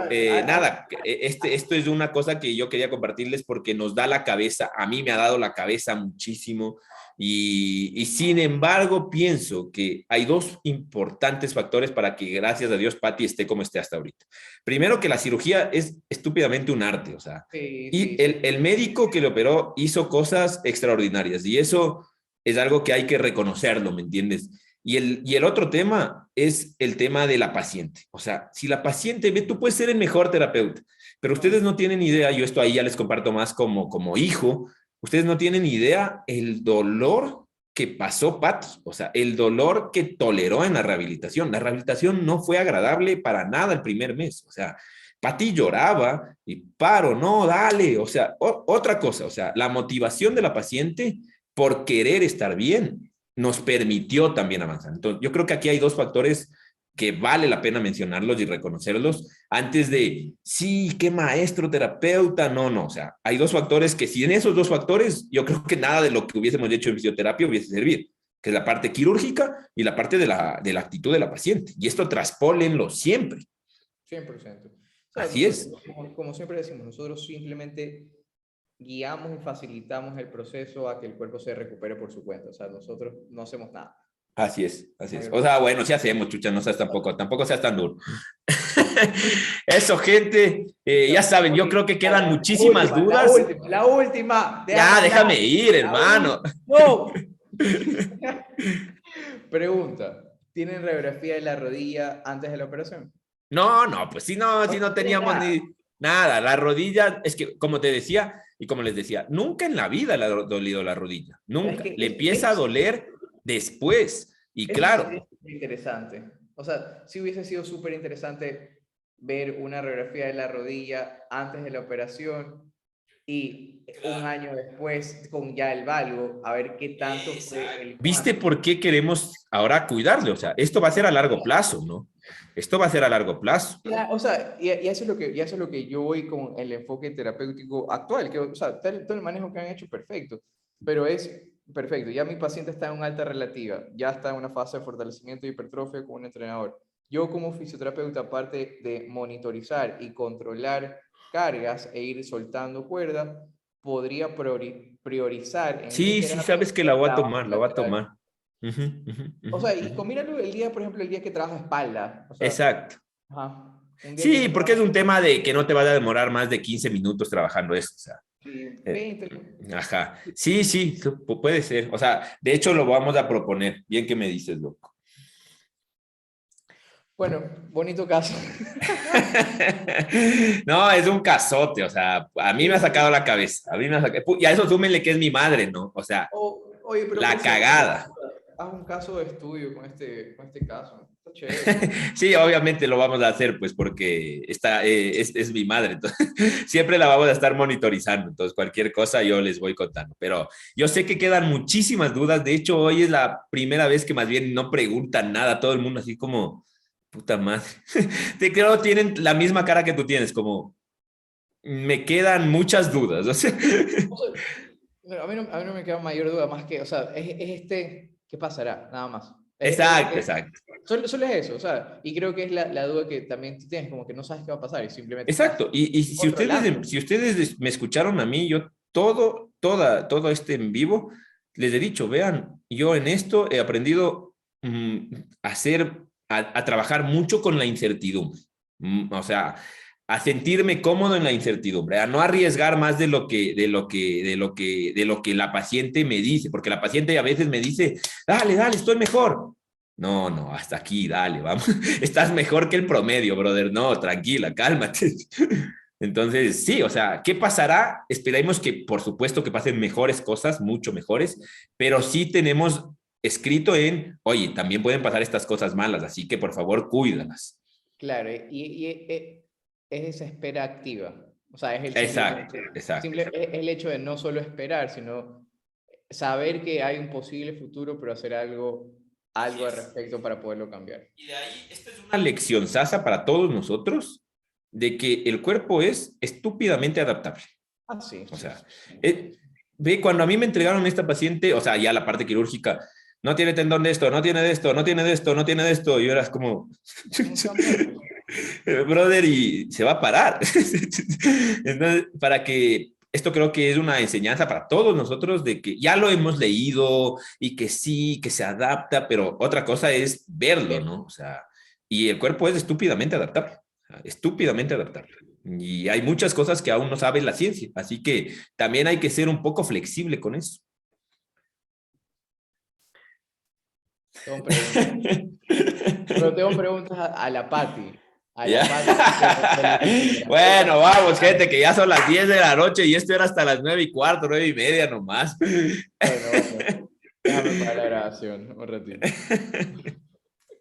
nada, esto es una cosa que yo quería compartirles porque nos da la cabeza, a mí me ha dado la cabeza muchísimo y sin embargo pienso que hay dos importantes factores para que gracias a Dios Patty esté como esté hasta ahorita. Primero que la cirugía es estúpidamente un arte, o sea, Sí, sí, y sí. el médico que le operó hizo cosas extraordinarias y eso es algo que hay que reconocerlo, ¿me entiendes? Y el otro tema es el tema de la paciente. O sea, si la paciente ve, tú puedes ser el mejor terapeuta, pero ustedes no tienen idea, yo esto ahí ya les comparto más como hijo, ustedes no tienen idea el dolor que pasó Patty, o sea, el dolor que toleró en la rehabilitación. La rehabilitación no fue agradable para nada el primer mes, o sea, Patty lloraba y paro, no, dale, o sea, otra cosa, o sea, la motivación de la paciente por querer estar bien nos permitió también avanzar. Entonces, yo creo que aquí hay dos factores que vale la pena mencionarlos y reconocerlos antes de, sí, qué maestro, terapeuta, no, no, o sea, hay dos factores que si en esos dos factores, yo creo que nada de lo que hubiésemos hecho en fisioterapia hubiese servido, que es la parte quirúrgica y la parte de la actitud de la paciente. Y esto traspólenlo siempre. 100%. O sea, Así nosotros, es, como siempre decimos, nosotros simplemente guiamos y facilitamos el proceso a que el cuerpo se recupere por su cuenta. O sea, nosotros no hacemos nada. así es, así es. O sea, Mayormente. bueno, sí hacemos, chucha, no seas tampoco seas tan duro. Eso, gente, ya saben, yo creo que quedan La muchísimas última, la dudas. última, la última. Déjame Ya, hablar. déjame ir, La hermano. última. No. Pregunta. ¿Tienen radiografía de la rodilla antes de la operación? No, no, pues si No no tienen teníamos nada. ni nada. La rodilla, es que, como te decía y como les decía, nunca en la vida le ha dolido la rodilla. Es Nunca. que Le empieza a doler después. Y eso sí claro, sería interesante. O sea, sí hubiese sido súper interesante ver una radiografía de la rodilla antes de la operación y un año después con ya el valgo, a ver qué tanto fue el ¿viste cambio. por qué queremos ahora cuidarle? O sea, esto va a ser a largo plazo, ¿no? Esto va a ser a largo plazo. O sea, y eso es lo que, y eso es lo que yo voy con el enfoque terapéutico actual, que, o sea, todo el manejo que han hecho, perfecto, pero es perfecto. Ya mi paciente está en una alta relativa, ya está en una fase de fortalecimiento y hipertrofia con un entrenador. Yo como fisioterapeuta, aparte de monitorizar y controlar cargas e ir soltando cuerda, podría priorizar en mi Sí, sí, terapia sabes que la el voy a trabajo tomar, la voy a lateral. tomar. Ujú, ujú, O ujú, sea, y ujú. combínalo el día, por ejemplo, el día que trabaja espalda. O sea, Exacto. ajá, un día que Sí, no porque es trabaja un tema de que no te va a demorar más de 15 minutos trabajando esto. O sea, y eh, 20. ajá. Sí, sí, puede ser. O sea, de hecho lo vamos a proponer. Bien que me dices, loco. Bueno, bonito caso. No, es un casote, o sea, a mí me ha Sí, sacado sí. la cabeza, a mí me ha sacado, y a eso súmenle que es mi madre, ¿no? O sea, Oye, pero la considera, cagada. haz un caso de estudio con este caso. Está chévere. Sí, obviamente lo vamos a hacer, pues, porque es mi madre, entonces siempre la vamos a estar monitorizando, entonces cualquier cosa yo les voy contando, pero yo sé que quedan muchísimas dudas, de hecho hoy es la primera vez que más bien no preguntan nada, todo el mundo así como, puta madre, te creo tienen la misma cara que tú tienes, como, me quedan muchas dudas, o sea, O sea, a mí no me queda mayor duda más que, o sea, es este, ¿qué pasará? Nada más. exacto, exacto. Solo es eso, o sea, y creo que es la duda que también tú tienes, como que no sabes qué va a pasar y simplemente estás Exacto. Y controlando. si ustedes me escucharon a mí, yo todo este en vivo, les he dicho, vean, yo en esto he aprendido a hacer, a trabajar mucho con la incertidumbre. O sea, a sentirme cómodo en la incertidumbre, a no arriesgar más de lo que la paciente me dice, porque la paciente a veces me dice, dale, dale, estoy mejor. No, no, hasta aquí, dale, vamos. Estás mejor que el promedio, brother. No, tranquila, cálmate. Entonces, sí, o sea, ¿qué pasará? Esperemos que, por supuesto, que pasen mejores cosas, mucho mejores, pero sí tenemos escrito en, oye, también pueden pasar estas cosas malas, así que por favor, cuídalas. Claro, es esa espera activa. O sea, es el Exacto, simplemente, exacto. es el hecho de no solo esperar, sino saber que hay un posible futuro, pero hacer Así algo al es. respecto para poderlo cambiar. Y de ahí, esta es una lección sasa para todos nosotros de que el cuerpo es estúpidamente adaptable. Ah, sí, O sí, sea, sí. ve, cuando a mí me entregaron esta paciente, o sea, ya la parte quirúrgica, no tiene tendón de esto, no tiene de esto, no tiene de esto, no tiene de esto. Y eras como, No están muertos. brother, y se va a parar. Entonces, para que esto creo que es una enseñanza para todos nosotros de que ya lo hemos leído y que sí, que se adapta, pero otra cosa es verlo, ¿no? O sea, y el cuerpo es estúpidamente adaptable, estúpidamente adaptable. Y hay muchas cosas que aún no sabe la ciencia, así que también hay que ser un poco flexible con eso. Tengo preguntas. Pero tengo preguntas a la Pati. A ¿Ya? la Pati de la consideración. Bueno, vamos, gente, que ya son las 10 de la noche y esto era hasta las 9:15, 9:30 nomás. Bueno, bueno. Déjame parar la grabación un ratito.